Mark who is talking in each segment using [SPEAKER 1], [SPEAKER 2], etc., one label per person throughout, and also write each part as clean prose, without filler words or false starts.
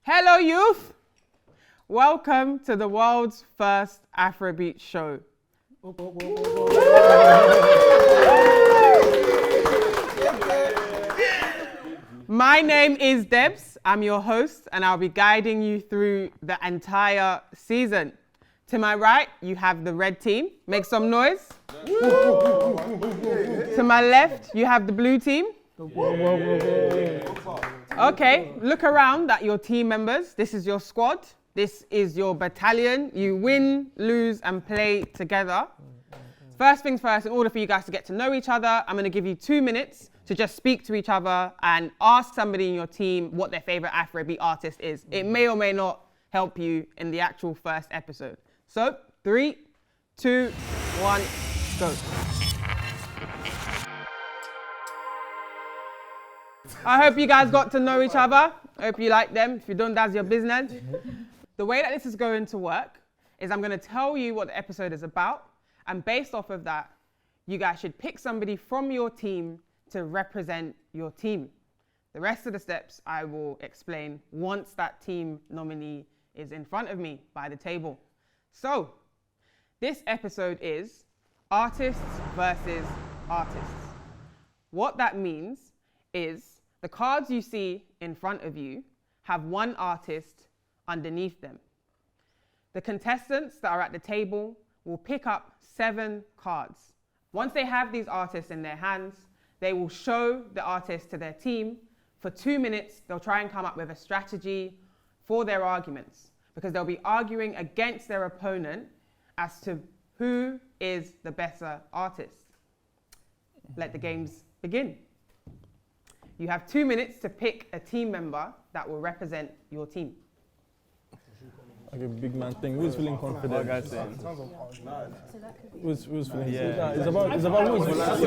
[SPEAKER 1] Hello, youth. Welcome to the world's first Afrobeat show. My name is Debs. I'm your host, and I'll be guiding you through the entire season. To my right, you have the red team. Make some noise. To my left, you have the blue team. Okay, look around at your team members. This is your squad. This is your battalion. You win, lose, and play together. First things first, in order for you guys to get to know each other, I'm going to give you 2 minutes to just speak to each other and ask somebody in your team what their favorite Afrobeat artist is. It may or may not help you in the actual first episode. So, 3, 2, 1, go. I hope you guys got to know each other. I hope you like them. If you don't, that's your business. The way that this is going to work is I'm going to tell you what the episode is about. And based off of that, you guys should pick somebody from your team to represent your team. The rest of the steps I will explain once that team nominee is in front of me by the table. So, this episode is artists versus artists. What that means is the cards you see in front of you have one artist underneath them. The contestants that are at the table will pick up 7 cards. Once they have these artists in their hands, they will show the artist to their team. For 2 minutes, they'll try and come up with a strategy for their arguments, because they'll be arguing against their opponent as to who is the better artist. Let the games begin. You have 2 minutes to pick a team member that will represent your team.
[SPEAKER 2] Okay, big man thing. Who's feeling confident?
[SPEAKER 3] Guys saying.
[SPEAKER 2] Who's feeling?
[SPEAKER 3] Yeah.
[SPEAKER 2] It's about who's feeling.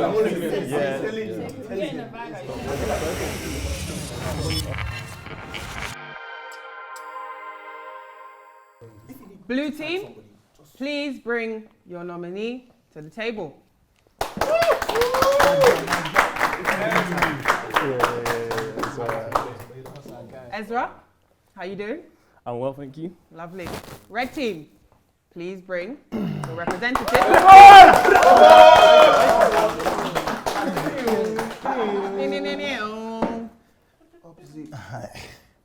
[SPEAKER 1] Blue team, please bring your nominee to the table. Ezra, how you doing?
[SPEAKER 3] I'm well, thank you.
[SPEAKER 1] Lovely. Red team, please bring your representative.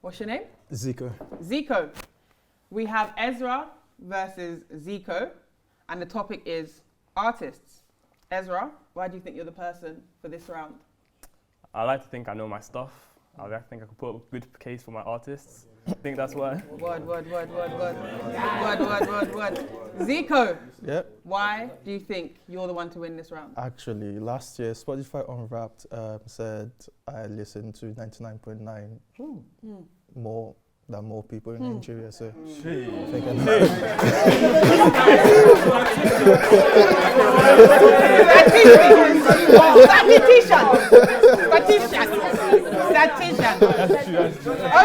[SPEAKER 1] What's your name?
[SPEAKER 2] Zico.
[SPEAKER 1] Zico. We have Ezra versus Zico, and the topic is artists. Ezra, why do you think you're the person for this round?
[SPEAKER 3] I like to think I know my stuff. I like to think I can put up a good case for my artists. I think that's why.
[SPEAKER 1] Word. Zico,
[SPEAKER 2] Yep.
[SPEAKER 1] why do you think you're the one to win this round?
[SPEAKER 2] Actually, last year, Spotify Unwrapped said I listened to 99.9 more than more people in Nigeria, so I think I know.
[SPEAKER 1] Statistician.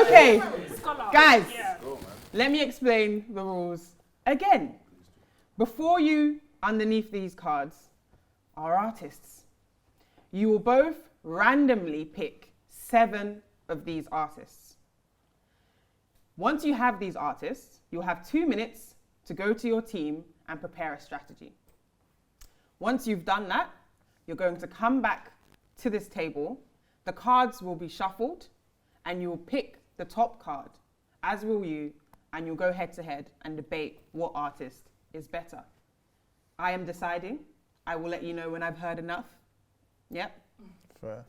[SPEAKER 1] Okay, guys, let me explain the rules again. Before you, underneath these cards, are artists. You will both randomly pick 7 of these artists. Once you have these artists, you'll have 2 minutes to go to your team and prepare a strategy. Once you've done that, you're going to come back to this table. The cards will be shuffled, and you'll pick the top card, as will you, and you'll go head to head and debate what artist is better. I am deciding. I will let you know when I've heard enough. Yep.
[SPEAKER 2] Fair.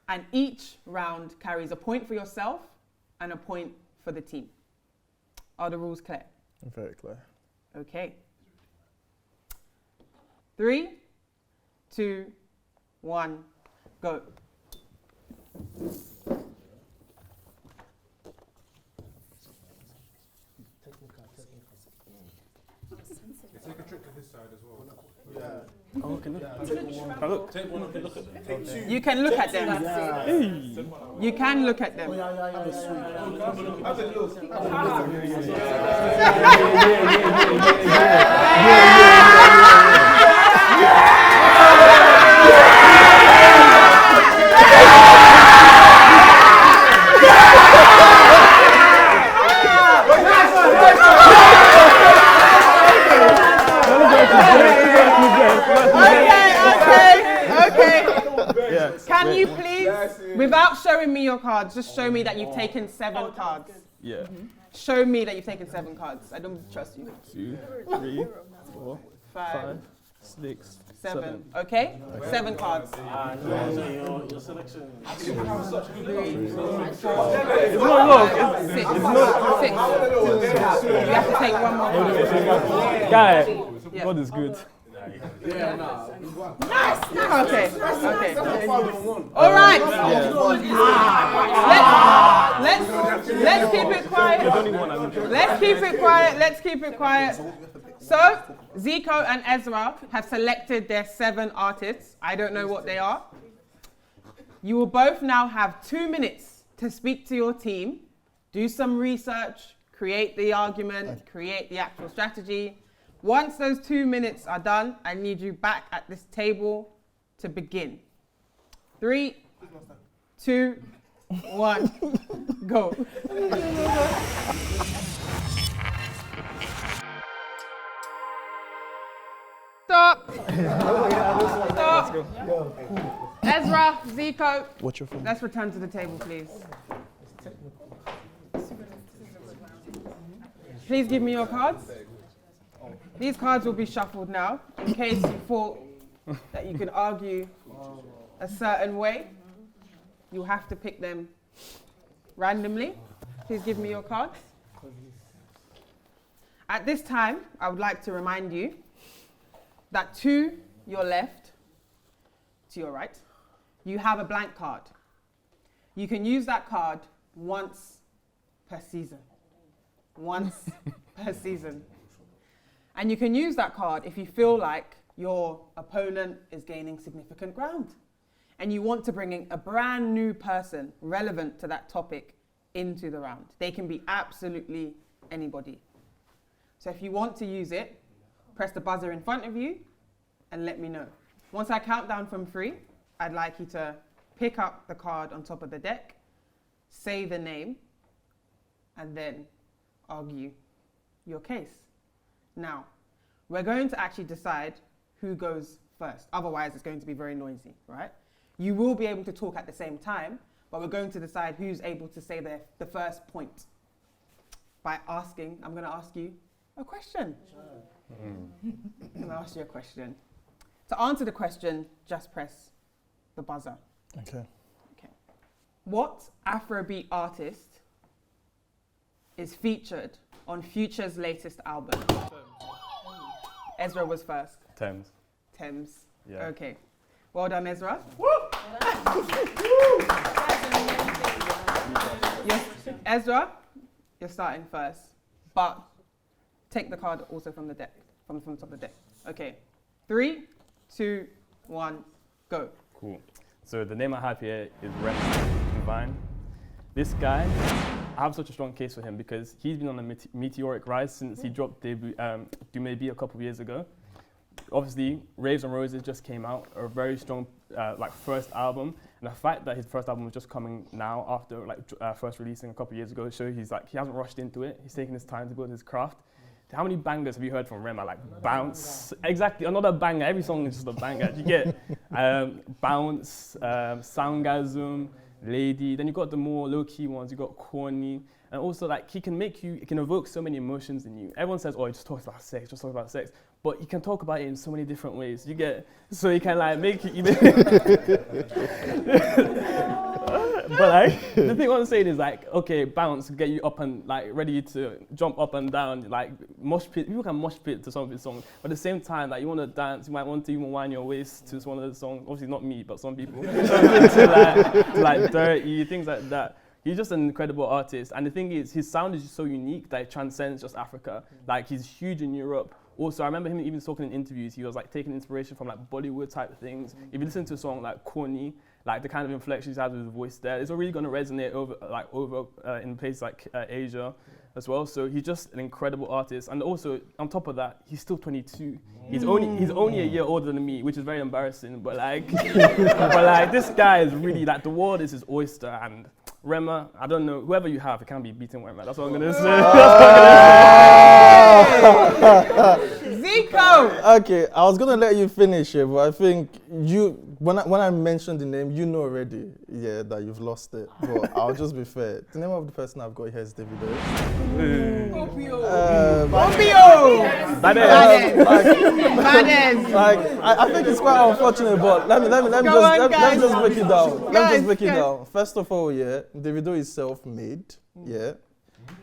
[SPEAKER 1] And each round carries a point for yourself and a point for the team. Are the rules clear?
[SPEAKER 2] Very clear.
[SPEAKER 1] Okay. 3, 2, 1, go.
[SPEAKER 4] Take a trip to this side as well.
[SPEAKER 3] Oh, okay, look. Look.
[SPEAKER 4] Take one, okay, look at them. Take 2.
[SPEAKER 1] You can look at them. You can look at them. cards, just show me that you've taken 7 cards.
[SPEAKER 3] Yeah.
[SPEAKER 1] Show me that you've taken 7 cards. I don't trust you.
[SPEAKER 3] 2, 3, 4,
[SPEAKER 1] 5,
[SPEAKER 3] 5, 6,
[SPEAKER 1] 7. Okay? 7 cards.
[SPEAKER 4] Your selection.
[SPEAKER 1] 3, 4, 5, 6. 6. You have to take 1 more card.
[SPEAKER 3] Guy,
[SPEAKER 1] Yeah.
[SPEAKER 3] God is good.
[SPEAKER 1] Okay. All right. Let's keep it quiet. Let's keep it quiet. So, Zico and Ezra have selected their 7 artists. I don't know what they are. You will both now have 2 minutes to speak to your team, do some research, create the argument, create the actual strategy. Once those 2 minutes are done, I need you back at this table to begin. 3, 2, 1, go. Stop. Stop. Ezra, Zico,
[SPEAKER 2] What's your phone?
[SPEAKER 1] let's return to the table, please. Please give me your cards. These cards will be shuffled now, in case you thought that you could argue a certain way. You have to pick them randomly. Please give me your cards. At this time, I would like to remind you that to your left, to your right, you have a blank card. You can use that card once per season. Once per season. And you can use that card if you feel like your opponent is gaining significant ground and you want to bring in a brand new person relevant to that topic into the round. They can be absolutely anybody. So if you want to use it, press the buzzer in front of you and let me know. Once I count down from 3, I'd like you to pick up the card on top of the deck, say the name, and then argue your case. Now, we're going to actually decide who goes first. Otherwise, it's going to be very noisy, right? You will be able to talk at the same time, but we're going to decide who's able to say the first point by asking. I'm going to ask you a question. I'm going to ask you a question. To answer the question, just press the buzzer.
[SPEAKER 2] Okay.
[SPEAKER 1] What Afrobeat artist is featured on Future's latest album? Ezra was first.
[SPEAKER 3] Thames.
[SPEAKER 1] Thames.
[SPEAKER 3] Yeah.
[SPEAKER 1] Okay. Well done, Ezra. Yes, Ezra, you're starting first, but take the card also from the deck, from the top of the deck. Okay. 3, 2, 1, go.
[SPEAKER 3] Cool. So the name I have here is Rem Divine. This guy, I have such a strong case for him because he's been on a meteoric rise since he dropped debut Do Maybe a couple of years ago. Obviously, Raves and Roses just came out, a very strong first album, and the fact that his first album was just coming now after first releasing a couple of years ago shows he hasn't rushed into it. He's taking his time to build his craft. How many bangers have you heard from Rema? Like Bounce, exactly, another banger. Every song is just a banger. You get Bounce, Soundgasm, Lady. Then you got the more low-key ones. You got Corny, and also he can evoke so many emotions in you. Everyone says, "Oh, he just talks about sex, but he can talk about it in so many different ways. So he can make it even. But the thing I'm saying is okay, Bounce, get you up and ready to jump up and down, mosh pit. People can mosh pit to some of his songs, but at the same time, you want to dance, you might want to even wind your waist to one of the songs. Obviously not me, but some people. to Dirty, things like that. He's just an incredible artist, and the thing is, his sound is just so unique that it transcends just Africa. He's huge in Europe. Also, I remember him even talking in interviews. He was taking inspiration from Bollywood type things. If you listen to a song like Corny, the kind of inflections he has with his voice there, it's really going to resonate over in places like Asia as well. So he's just an incredible artist, and also on top of that, he's still 22. He's only a year older than me, which is very embarrassing. But this guy is really the world is his oyster. And Rema, I don't know, whoever you have, it can't be beating Rema. That's what I'm gonna say.
[SPEAKER 1] Zico.
[SPEAKER 2] Okay, I was gonna let you finish it, but I think when I mentioned the name, you know already, that you've lost it. But I'll just be fair. The name of the person I've got here is Davido.
[SPEAKER 1] Opio!
[SPEAKER 2] Like, I think it's quite unfortunate, but let me just break it down. Let me just break it down. First of all, Davido is self-made. Yeah.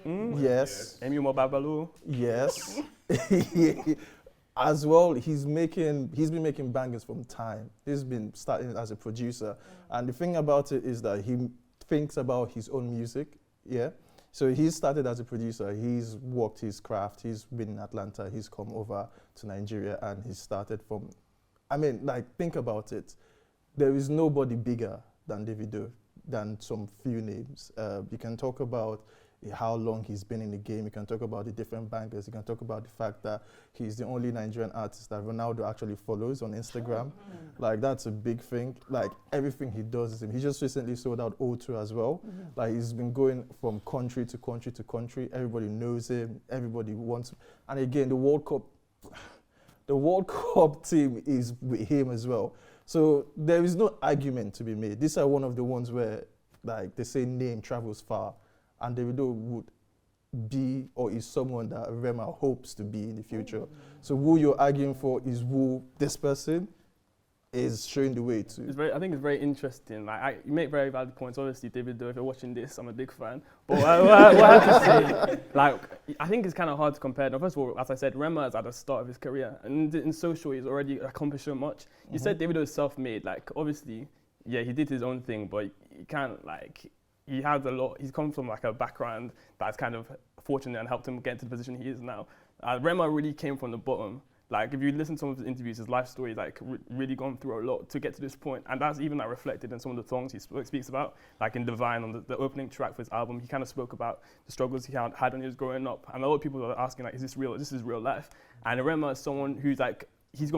[SPEAKER 2] Yes.
[SPEAKER 3] Emio Babalu.
[SPEAKER 2] Yes. As well, he's been making bangers from time. He's been starting as a producer, and the thing about it is that he thinks about his own music. Yeah. So he started as a producer. He's worked his craft. He's been in Atlanta. He's come over to Nigeria, and he started from. I mean, like, think about it. There is nobody bigger than Davido, than some few names. You can talk about how long he's been in the game. You can talk about the different bangers. You can talk about the fact that he's the only Nigerian artist that Ronaldo actually follows on Instagram. Like, that's a big thing. Like, everything he does is him. He just recently sold out O2 as well. Like, he's been going from country to country to country. Everybody knows him. Everybody wants him. And again, the World Cup team is with him as well. So there is no argument to be made. These are one of the ones where, like, they say name travels far. And Davido would be or is someone that Rema hopes to be in the future. So who you're arguing for is who this person is showing the way to.
[SPEAKER 3] I think it's very interesting. Like, you make very valid points. Obviously, Davido, if you're watching this, I'm a big fan. But what I have to say, like, I think it's kind of hard to compare. Now, first of all, as I said, Rema is at the start of his career. And in social, he's already accomplished so much. You said Davido is self-made. Like, obviously, he did his own thing, but you can't, like... He has a lot. He's come from like a background that's kind of fortunate and helped him get into the position he is now. Rema really came from the bottom. Like, if you listen to some of his interviews, his life story, like, really gone through a lot to get to this point. And that's even reflected in some of the songs he speaks about. Like in Divine, on the opening track for his album, he kind of spoke about the struggles he had when he was growing up. And a lot of people are asking, like, is this real? This is real life. And Rema is someone who's like, he's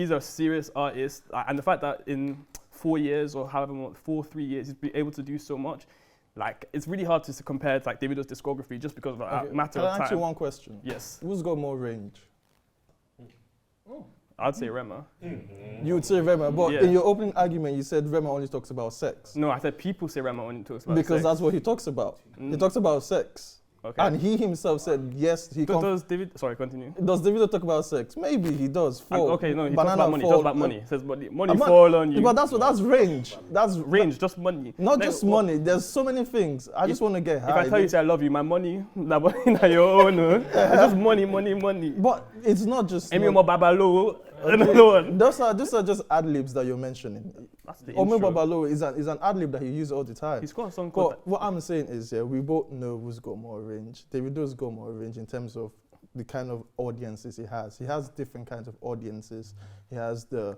[SPEAKER 3] a serious artist. And the fact that in 4 years or however long, 3 years, he's been able to do so much. Like, it's really hard to compare to like Davido's discography just because of a matter of time.
[SPEAKER 2] Can I ask you one question?
[SPEAKER 3] Yes.
[SPEAKER 2] Who's got more range?
[SPEAKER 3] I'd say Rema.
[SPEAKER 2] You would say Rema, but in your opening argument, you said Rema only talks about sex.
[SPEAKER 3] No, I said people say Rema only talks about
[SPEAKER 2] because
[SPEAKER 3] sex.
[SPEAKER 2] That's what he talks about. He talks about sex.
[SPEAKER 3] Okay.
[SPEAKER 2] And he himself said, yes,
[SPEAKER 3] does David, sorry, continue.
[SPEAKER 2] Does Davido talk about sex? Maybe he does.
[SPEAKER 3] He talks about money. He talks about money. He says money fall on you.
[SPEAKER 2] But that's range. That's
[SPEAKER 3] range, just money.
[SPEAKER 2] Not just money. There's so many things. I just want to get high.
[SPEAKER 3] If I tell you, say I love you, my money, that money not your own. It's just money.
[SPEAKER 2] But it's not just.
[SPEAKER 3] Emio Babalo.
[SPEAKER 2] Those are just ad-libs that you're mentioning.
[SPEAKER 3] That's the
[SPEAKER 2] Omar
[SPEAKER 3] intro.
[SPEAKER 2] Babalo is an ad-lib that he uses all the time.
[SPEAKER 3] He's got a song called...
[SPEAKER 2] But what I'm saying is, we both know who's got more range. Davido's got more range in terms of the kind of audiences he has. He has different kinds of audiences. He has the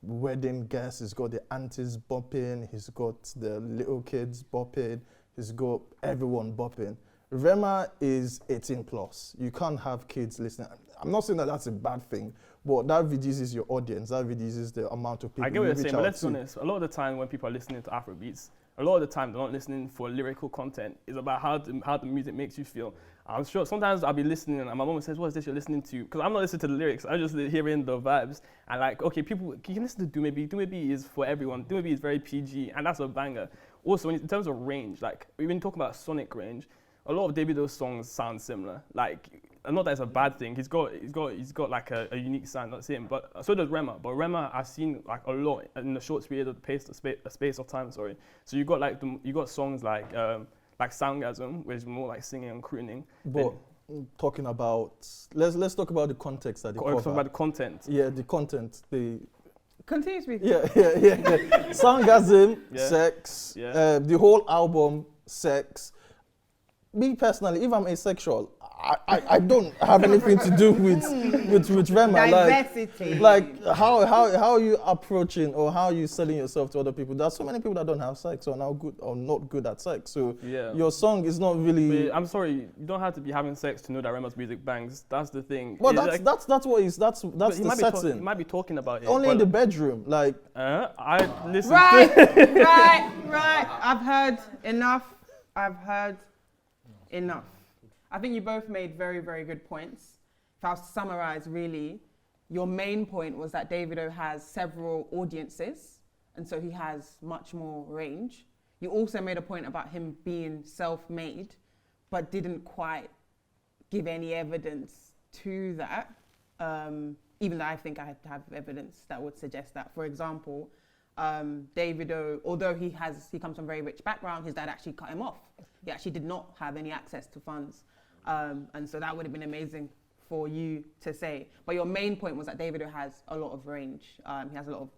[SPEAKER 2] wedding guests, he's got the aunties bopping, he's got the little kids bopping, he's got everyone bopping. Rema is 18 plus. You can't have kids listening. I'm not saying that that's a bad thing, but that reduces your audience. That reduces the amount of people.
[SPEAKER 3] I get what you're saying, but let's be honest. A lot of the time when people are listening to Afrobeats, a lot of the time they're not listening for lyrical content. It's about how the music makes you feel. I'm sure sometimes I'll be listening and my mom says, what is this you're listening to? Because I'm not listening to the lyrics, I'm just hearing the vibes. And like, okay, people, you can listen to Do Maybe. Do Maybe is for everyone. Do Maybe is very PG, and that's a banger. Also, in terms of range, like, we've been talking about sonic range. A lot of Davido's songs sound similar. Like, not that it's a bad thing. He's got like a unique sound. That's him. But so does Rema. But Rema, I've seen like a lot in a short period of space of time. Sorry. So you got like you got songs like Soundgasm, which is more like singing and crooning.
[SPEAKER 2] But talking about let's talk about the context that they cover.
[SPEAKER 3] Talk about the content.
[SPEAKER 2] Yeah, the content.
[SPEAKER 1] Continue speaking.
[SPEAKER 2] Yeah. Soundgasm, sex.
[SPEAKER 3] Yeah.
[SPEAKER 2] The whole album, sex. Me personally, if I'm asexual, I don't have anything to do with Rema.
[SPEAKER 1] Diversity.
[SPEAKER 2] Like how are you approaching or how are you selling yourself to other people? There's so many people that don't have sex or not good at sex. So your song is not really.
[SPEAKER 3] But I'm sorry, you don't have to be having sex to know that Rema's music bangs. That's the thing.
[SPEAKER 2] Well, that's the setting.
[SPEAKER 3] He might be talking about it.
[SPEAKER 2] Only in the bedroom, like.
[SPEAKER 3] I listen.
[SPEAKER 1] Right. I've heard enough. I think you both made very, very good points. If I was to summarize, really, your main point was that Davido has several audiences, and so he has much more range. You also made a point about him being self-made, but didn't quite give any evidence to that, even though I think I have evidence that would suggest that. For example, Davido, although he comes from a very rich background, his dad actually cut him off. He actually did not have any access to funds. And so that would have been amazing for you to say. But your main point was that Davido has a lot of range. He has a lot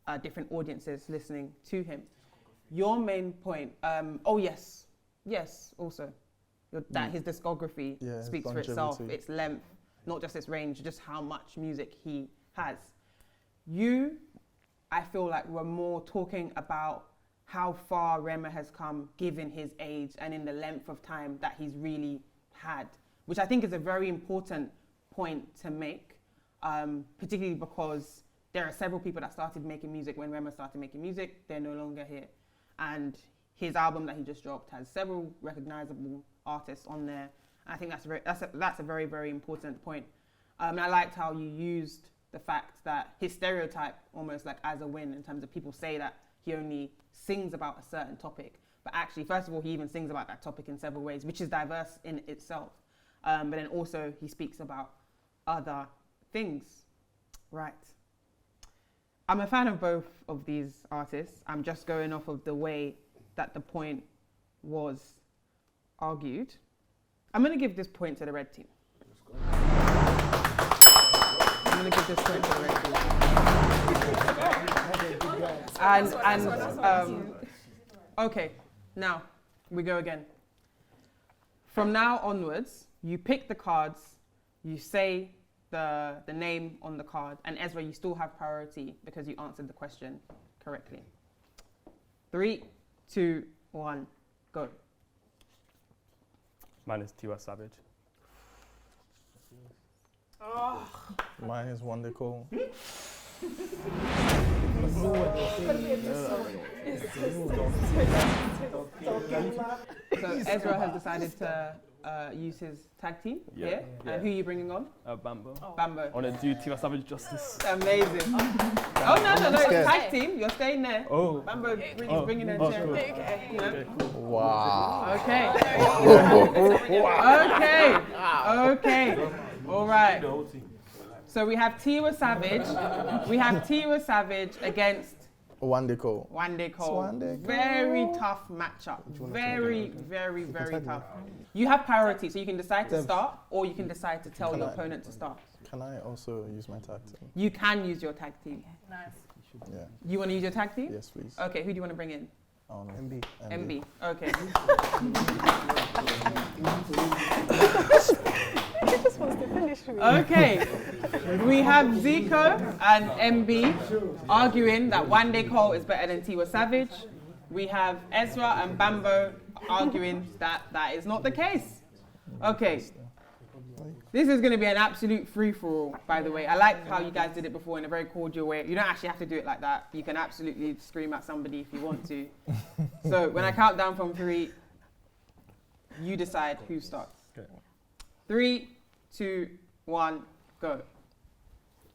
[SPEAKER 1] of different audiences listening to him. Your main point, also, that his discography speaks for itself, its length, not just its range, just how much music he has. You, I feel like we're more talking about how far Rema has come given his age and in the length of time that he's really had, which I think is a very important point to make, particularly because there are several people that started making music when Rema started making music. They're no longer here. And his album that he just dropped has several recognizable artists on there. And I think that's a very, very important point. And I liked how you used the fact that his stereotype almost like as a win in terms of people say that he only sings about a certain topic. But actually, first of all, he even sings about that topic in several ways, which is diverse in itself. But then also he speaks about other things. Right. I'm a fan of both of these artists. I'm just going off of the way that the point was argued. I'm going to give this point to the red team. I'm going to give this point to the red team. Okay, now we go again. From now onwards, you pick the cards, you say the name on the card, and Ezra, you still have priority because you answered the question correctly. 3, 2, 1, go.
[SPEAKER 3] Mine is Tiwa Savage.
[SPEAKER 2] Mine is One Day Cole.
[SPEAKER 1] So Ezra has decided to use his tag team. Yeah. And who are you bringing on?
[SPEAKER 3] Bambo.
[SPEAKER 1] Bambo.
[SPEAKER 3] I want to do Tiwa Savage justice.
[SPEAKER 1] Amazing. No, it's tag team. You're staying there.
[SPEAKER 3] Oh.
[SPEAKER 1] Bambo is bringing in a chair.
[SPEAKER 3] Sure.
[SPEAKER 1] You know?
[SPEAKER 2] Wow.
[SPEAKER 1] Okay. Okay. All right. So we have Tiwa Savage. We have Tiwa Savage against
[SPEAKER 2] One Day Cole.
[SPEAKER 1] One Day Cole.
[SPEAKER 2] One Day Cole.
[SPEAKER 1] Very tough matchup. Very, very, very tough. You have priority, so you can decide to start or you can decide to tell your opponent to start.
[SPEAKER 2] Can I also use my tag team?
[SPEAKER 1] You can use your tag team.
[SPEAKER 5] Nice.
[SPEAKER 2] Yeah.
[SPEAKER 1] You want to use your tag team?
[SPEAKER 2] Yes, please.
[SPEAKER 1] Okay, who do you want to bring in?
[SPEAKER 2] MB.
[SPEAKER 1] MB. Okay.
[SPEAKER 5] He just wants to finish me.
[SPEAKER 1] Okay. We have Zico and MB arguing that One Day Cole is better than Tiwa Savage. We have Ezra and Bambo arguing that that is not the case. Okay. This is going to be an absolute free-for-all, by the way. I like how you guys did it before in a very cordial way. You don't actually have to do it like that. You can absolutely scream at somebody if you want to. So when I count down from 3, you decide who starts.
[SPEAKER 3] Okay.
[SPEAKER 1] 3, 2, 1, go.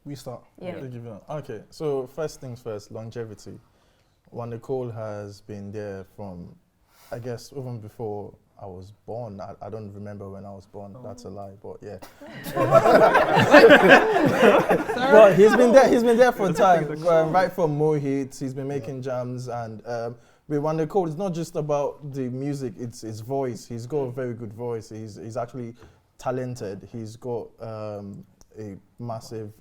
[SPEAKER 2] We start.
[SPEAKER 5] Yeah.
[SPEAKER 2] Okay, so first things first, longevity. One Day Cole has been there from, I guess, even before I was born. I don't remember when I was born. That's a lie, but yeah. Well, he's been there for a time. Right from Mo Hits, he's been making jams, and with One Day Cole, it's not just about the music; it's his voice. He's got a very good voice. He's actually talented. He's got a massive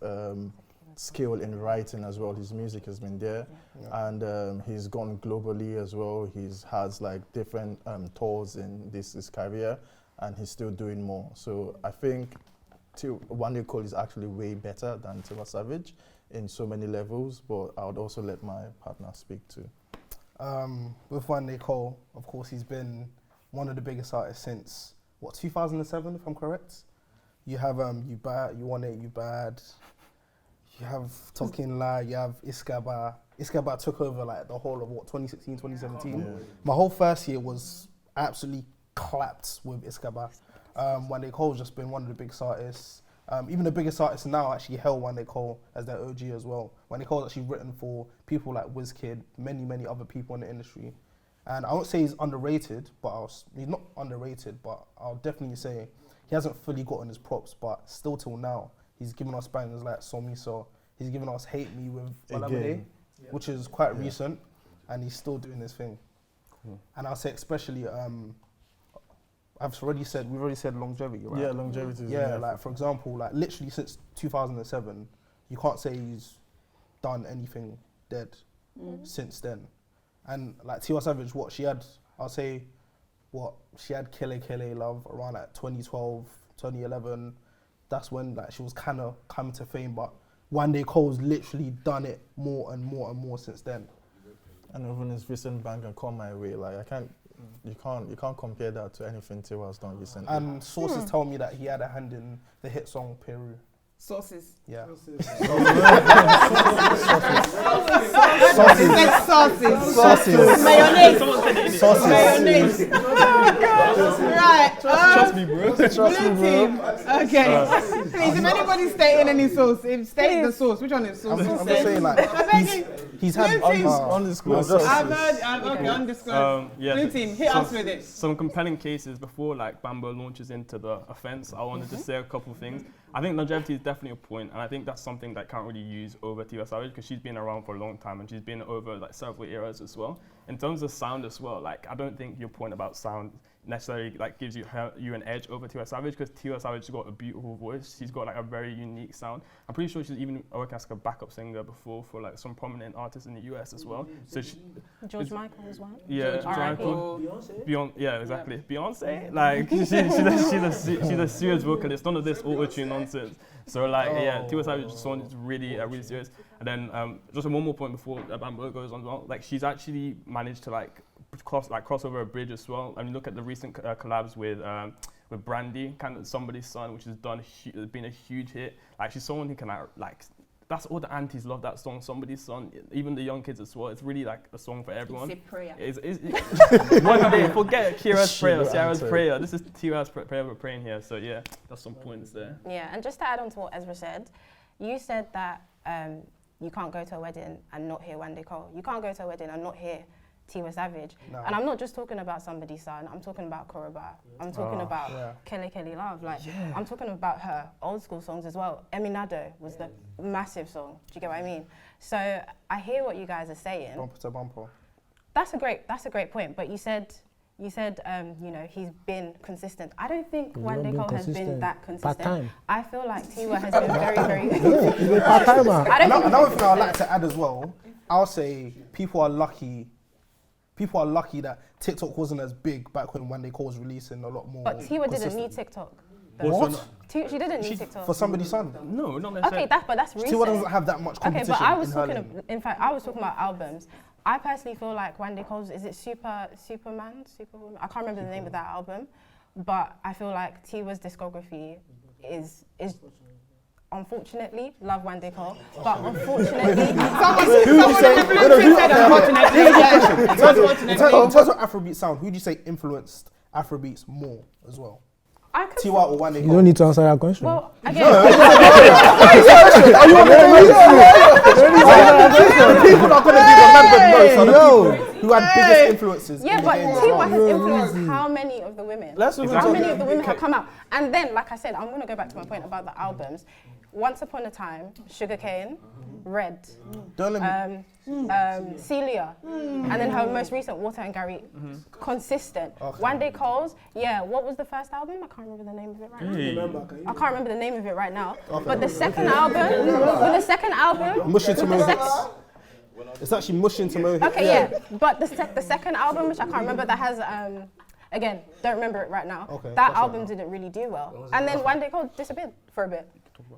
[SPEAKER 2] skill in writing as well. His music has been there, and he's gone globally as well. He's has like different tours in his career, and he's still doing more. So I think One Day Cole is actually way better than Tiwa Savage in so many levels. But I would also let my partner speak too.
[SPEAKER 6] With One Day Cole, of course, he's been one of the biggest artists since 2007, if I'm correct. You have You Bad, You Want It, You Bad. You have Talking Lie, you have Iskaba. Iskaba took over like the whole of 2016, 2017.
[SPEAKER 2] Yeah.
[SPEAKER 6] My whole first year was absolutely clapped with Iskaba. One Day Cole's just been one of the biggest artists. Even the biggest artists now actually hail Wande Cole as their OG as well. Wande Cole's actually written for people like Wizkid, many other people in the industry. And I won't say he's underrated, but he's not underrated, but I'll definitely say he hasn't fully gotten his props, but still till now, he's given us bangers like Somiso. He's given us Hate Me with Olamide, which is quite recent, and he's still doing his thing. Cool. And I'll say especially, we've already said longevity, right?
[SPEAKER 2] Yeah, longevity.
[SPEAKER 6] Yeah, like for example, like literally since 2007, you can't say he's done anything dead since then. And like Tiwa Savage, she had Kele Kele Love around like 2012, 2011. That's when like she was kind of coming to fame, but Wande Cole's literally done it more and more since then.
[SPEAKER 2] And even his recent banger, Come My Way, like you can't compare that to anything Tiwa has done recently.
[SPEAKER 6] And sources tell me that he had a hand in the hit song Peru.
[SPEAKER 1] Sauces.
[SPEAKER 6] Yeah.
[SPEAKER 1] Sauces. Mayonnaise.
[SPEAKER 6] Sauces.
[SPEAKER 1] Mayonnaise. Right.
[SPEAKER 3] Trust me, bro.
[SPEAKER 1] Blue team. Okay. Please, if anybody's stating any sauce, state the sauce. Which one is sauce?
[SPEAKER 6] I'm just saying like he's had
[SPEAKER 2] undisclosed.
[SPEAKER 1] I've heard. Okay, undisclosed. Blue team, hit us with it.
[SPEAKER 3] Some compelling cases before like Bambo launches into the offense. I wanted to say a couple things. I think longevity is definitely a point, and I think that's something that can't really use over Tiwa Savage because she's been around for a long time and she's been over like several eras as well. In terms of sound as well, like I don't think your point about sound necessarily like gives you an edge over Tiwa Savage because Tiwa Savage has got a beautiful voice. She's got like a very unique sound. I'm pretty sure she's even worked as a backup singer before for like some prominent artists in the US as well. So
[SPEAKER 5] George Michael as well.
[SPEAKER 3] Yeah,
[SPEAKER 1] George Michael.
[SPEAKER 3] Beyonce. Yeah, exactly. Beyonce, like she's a serious vocalist. None of this auto-tune nonsense. So like Tiwa Savage's song is really serious. And then just one more point before Bambo goes on as well. Like she's actually managed to cross over a bridge as well. I mean, look at the recent collabs with Brandy, kind of Somebody's Son, which has been a huge hit. Like she's someone who can like. That's all the aunties love that song, Somebody's Son. Even the young kids as well. It's really like a song for everyone.
[SPEAKER 1] It's a prayer.
[SPEAKER 3] One day, forget Kira's prayer, Sarah's prayer. This is Tiwa's prayer we're praying here. So yeah, that's some points there.
[SPEAKER 5] Yeah, and just to add on to what Ezra said, you said that you can't go to a wedding and not hear Wande Cole. You can't go to a wedding and not hear Tiwa Savage. No. And I'm not just talking about Somebody's Son, I'm talking about Koroba. I'm talking about Kele Kele Love. I'm talking about her old school songs as well. Eminado was the massive song. Do you get what I mean? So I hear what you guys are saying.
[SPEAKER 6] Bumper to bumper.
[SPEAKER 5] That's a great point. But you said he's been consistent. I don't think Wande Cole has been that consistent.
[SPEAKER 7] Part-time.
[SPEAKER 5] I feel like Tiwa has been very
[SPEAKER 7] He's a part-timer.
[SPEAKER 6] Another thing I'd like to add as well, I'll say people are lucky that TikTok wasn't as big back when Wande Cole was releasing a lot more.
[SPEAKER 5] But Tiwa didn't need TikTok.
[SPEAKER 6] What?
[SPEAKER 5] She didn't need TikTok.
[SPEAKER 6] For Somebody's Son?
[SPEAKER 3] No, not necessarily.
[SPEAKER 5] Okay, that's recent.
[SPEAKER 6] Tiwa doesn't have that much competition.
[SPEAKER 5] Okay, but I was talking about albums. I personally feel like Wande Cole's, is it Superwoman? I can't remember the name of that album, but I feel like Tiwa's discography is unfortunately, love Wande Cole, but unfortunately,
[SPEAKER 6] in terms of Afrobeat sound, who do you say influenced Afrobeats more as well? Tiwa or Wande Cole?
[SPEAKER 7] You don't need to answer that question.
[SPEAKER 5] Well, again,
[SPEAKER 6] people are going to be remembered most are the people who had biggest influences.
[SPEAKER 5] Yeah, but Tiwa has influenced how many of the women? How many of the women have come out? And then, like I said, I'm going to go back to my point about the albums. Once Upon a Time, Sugarcane, Red, Celia, and then her most recent, Water and Gary, consistent. Okay. Wande Cole's, what was the first album? I can't remember the name of it right now. I can't remember the name of it right now. Okay. But the second album,
[SPEAKER 6] Mush Into Mohit. It's actually Mush Into Mohit.
[SPEAKER 5] Okay, but the second album, which I can't remember, that has again, don't remember it right now. Okay, that album didn't really do well. And then Wande Cole disappeared for a bit.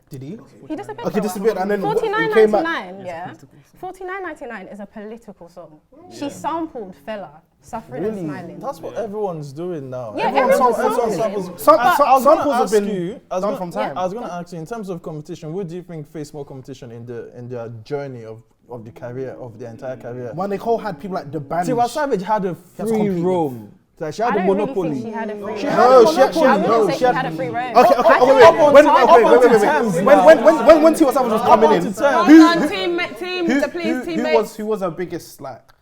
[SPEAKER 6] Did he?
[SPEAKER 5] He disappeared.
[SPEAKER 6] Okay, disappeared, and then
[SPEAKER 5] 49.99. Yeah, 49.99 is a political song. She sampled Fela, Suffering and Smiling.
[SPEAKER 2] That's what everyone's doing now.
[SPEAKER 5] Yeah, everyone's
[SPEAKER 6] samples have been done from time.
[SPEAKER 2] I was going to ask you, in terms of competition, what do you think face more competition in their journey of the career, of the entire career?
[SPEAKER 6] Wande Cole had people like The Band.
[SPEAKER 2] Tiwa Savage had a free roam. Like she had
[SPEAKER 5] I
[SPEAKER 2] the
[SPEAKER 5] don't really
[SPEAKER 2] monopoly.
[SPEAKER 5] think she had a free reign.
[SPEAKER 6] No, she
[SPEAKER 5] I wouldn't
[SPEAKER 6] no,
[SPEAKER 5] say
[SPEAKER 6] she
[SPEAKER 5] she
[SPEAKER 6] had.
[SPEAKER 5] had a free reign.
[SPEAKER 6] Okay,
[SPEAKER 5] I think
[SPEAKER 6] wait.
[SPEAKER 5] on
[SPEAKER 6] When
[SPEAKER 5] target-
[SPEAKER 6] when Tiwa Savage was coming in,
[SPEAKER 1] Hold on, teammates.
[SPEAKER 6] who was her biggest like?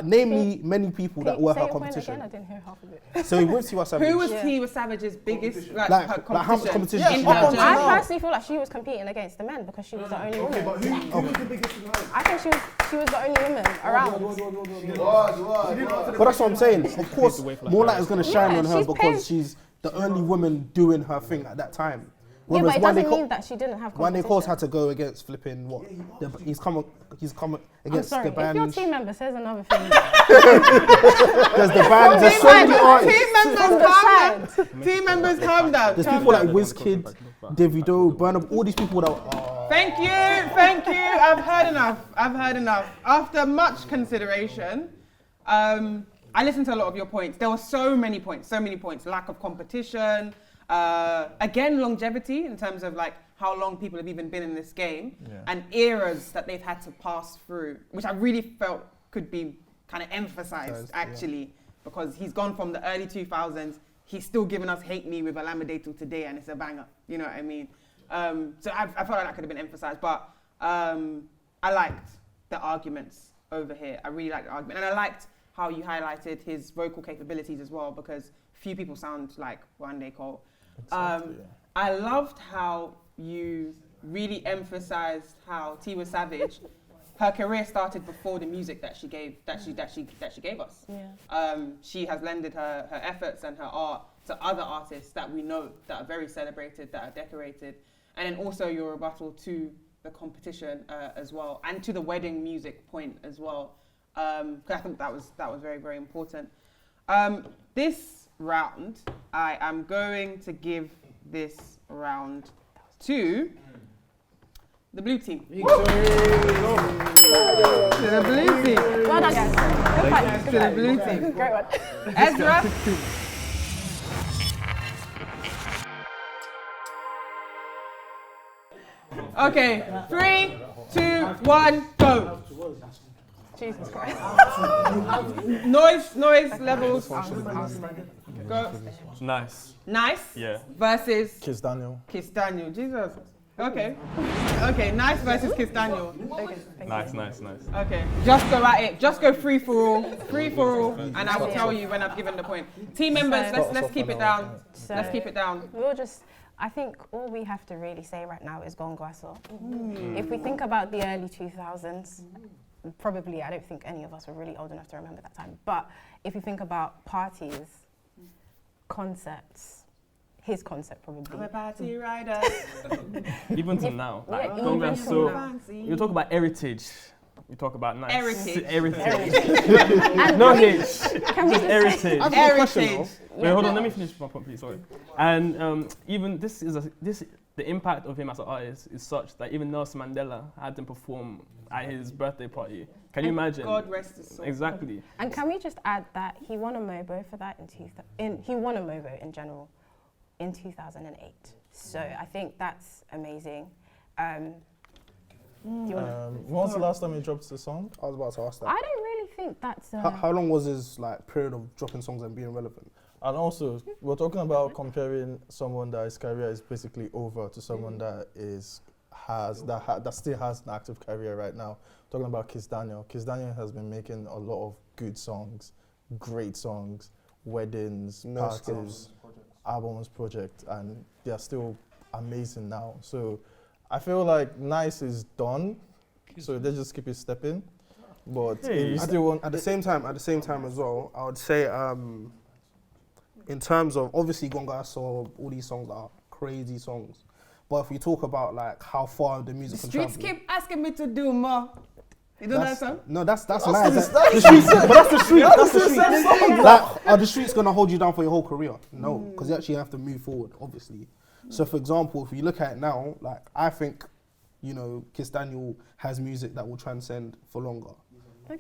[SPEAKER 6] Name me many people that were
[SPEAKER 5] Say
[SPEAKER 6] her
[SPEAKER 5] your point again,
[SPEAKER 6] competition.
[SPEAKER 5] I didn't hear half of it.
[SPEAKER 6] So with Tiwa Savage,
[SPEAKER 1] Who was
[SPEAKER 5] Yeah.
[SPEAKER 1] Tiwa Savage's biggest
[SPEAKER 6] like
[SPEAKER 1] her
[SPEAKER 6] how much competition?
[SPEAKER 2] Yeah,
[SPEAKER 1] in
[SPEAKER 2] up
[SPEAKER 1] her
[SPEAKER 2] until
[SPEAKER 1] journey?
[SPEAKER 2] now.
[SPEAKER 5] I personally feel like she was competing against the men because she was the only woman.
[SPEAKER 4] Who was the biggest in her?
[SPEAKER 5] I think she was the only woman around.
[SPEAKER 6] But that's what I'm saying. Of course, more light is going to shine
[SPEAKER 5] Yeah,
[SPEAKER 6] on her
[SPEAKER 5] she's
[SPEAKER 6] because
[SPEAKER 5] paved-
[SPEAKER 6] she's the only woman doing her thing at that time.
[SPEAKER 5] Yeah, but it
[SPEAKER 6] Whereas
[SPEAKER 5] doesn't mean that she didn't have
[SPEAKER 6] Wande
[SPEAKER 5] competition.
[SPEAKER 6] Coles had to go against flipping what? He's come
[SPEAKER 5] I'm
[SPEAKER 6] against
[SPEAKER 5] sorry,
[SPEAKER 6] the
[SPEAKER 5] if your
[SPEAKER 6] band.
[SPEAKER 5] team member says another thing,
[SPEAKER 6] There's the band. There's so many artists.
[SPEAKER 1] Team members, calm down. Team members, calm down.
[SPEAKER 6] There's
[SPEAKER 1] calm
[SPEAKER 6] people
[SPEAKER 1] down.
[SPEAKER 6] like Wizkid, Davido, Burna, all these people that.
[SPEAKER 1] Thank you. I've heard enough. After much consideration, I listened to a lot of your points. There were so many points. Lack of competition. Again, longevity in terms of like how long people have even been in this game and eras that they've had to pass through, which I really felt could be kind of emphasized actually, because he's gone from the early 2000s. He's still giving us Hate Me with Alameda till today, and it's a banger. You know what I mean? So I felt like that could have been emphasized, but I liked the arguments over here. I really liked the argument, and I liked how you highlighted his vocal capabilities as well, because few people sound like Wande Cole.
[SPEAKER 2] Exactly,
[SPEAKER 1] I loved how you really emphasized how Tiwa Savage, her career started before the music that she gave us.
[SPEAKER 5] yeah.
[SPEAKER 1] She has lended her efforts and her art to other artists that we know that are very celebrated, that are decorated, and then also your rebuttal to the competition as well, and to the wedding music point as well. 'Cause I think that was very, very important. This round, I am going to give this round to the blue team. To the blue team.
[SPEAKER 5] Well done, guys. Good fight.
[SPEAKER 1] To the blue team.
[SPEAKER 5] Great one.
[SPEAKER 1] Ezra. Okay, 3, 2, 1, go.
[SPEAKER 5] Jesus Christ.
[SPEAKER 1] Noise levels. Go.
[SPEAKER 3] Nice.
[SPEAKER 1] Nice
[SPEAKER 3] Yeah.
[SPEAKER 1] versus
[SPEAKER 2] Kiss Daniel.
[SPEAKER 1] Kiss Daniel. Jesus. Okay. Okay, nice versus Kiss Daniel.
[SPEAKER 3] Nice.
[SPEAKER 1] Okay. Just go at it. Just go free for all, and I will tell you when I've given the point. Team members, let's keep it down.
[SPEAKER 5] So
[SPEAKER 1] Let's keep it down.
[SPEAKER 5] we'll just, I think all we have to really say right now is Gongwaso. If we think about the early 2000s, probably I don't think any of us were really old enough to remember that time. But if you think about parties, concepts, his concept probably.
[SPEAKER 1] I'm a party rider.
[SPEAKER 3] Even to now, like
[SPEAKER 5] Yeah,
[SPEAKER 3] Congress,
[SPEAKER 5] even
[SPEAKER 3] so
[SPEAKER 5] to now.
[SPEAKER 3] you talk about heritage. You talk about nice.
[SPEAKER 1] Heritage.
[SPEAKER 3] Heritage. No H.
[SPEAKER 5] Can we
[SPEAKER 3] Just heritage.
[SPEAKER 1] Heritage.
[SPEAKER 3] Wait, hold on. Let me finish my point, please. Sorry. And even the impact of him as an artist is such that even Nelson Mandela had him perform at his birthday party. Can you imagine?
[SPEAKER 1] God rest his soul.
[SPEAKER 3] Exactly.
[SPEAKER 5] And can we just add that he won a MOBO for that he won a MOBO in general in 2008. So I think that's amazing. Do you wanna,
[SPEAKER 2] When was the last time you dropped the song?
[SPEAKER 6] I was about to ask that.
[SPEAKER 5] I don't really think that's.
[SPEAKER 6] How long was his like period of dropping songs and being relevant?
[SPEAKER 2] And also, we're talking about comparing someone that his career is basically over to someone that still has an active career right now. Talking about Kiss Daniel. Kiss Daniel has been making a lot of good songs, great songs, weddings,
[SPEAKER 6] No
[SPEAKER 2] parties,
[SPEAKER 6] skips.
[SPEAKER 2] albums, project, and they are still amazing now. So I feel like Nice is done, so they just keep it stepping. But if you still want
[SPEAKER 6] At the same time as well, I would say in terms of obviously Gonga saw all these songs are crazy songs, but if we talk about like how far the music can
[SPEAKER 1] Streets
[SPEAKER 6] travel,
[SPEAKER 1] keep asking me to do more. You know that song?
[SPEAKER 6] no, that's nice. The streets, but that's the street. That's the street. Like, are the streets gonna hold you down for your whole career? No, because you actually have to move forward, obviously. So, for example, if you look at it now, like I think, you know, Kiss Daniel has music that will transcend for longer.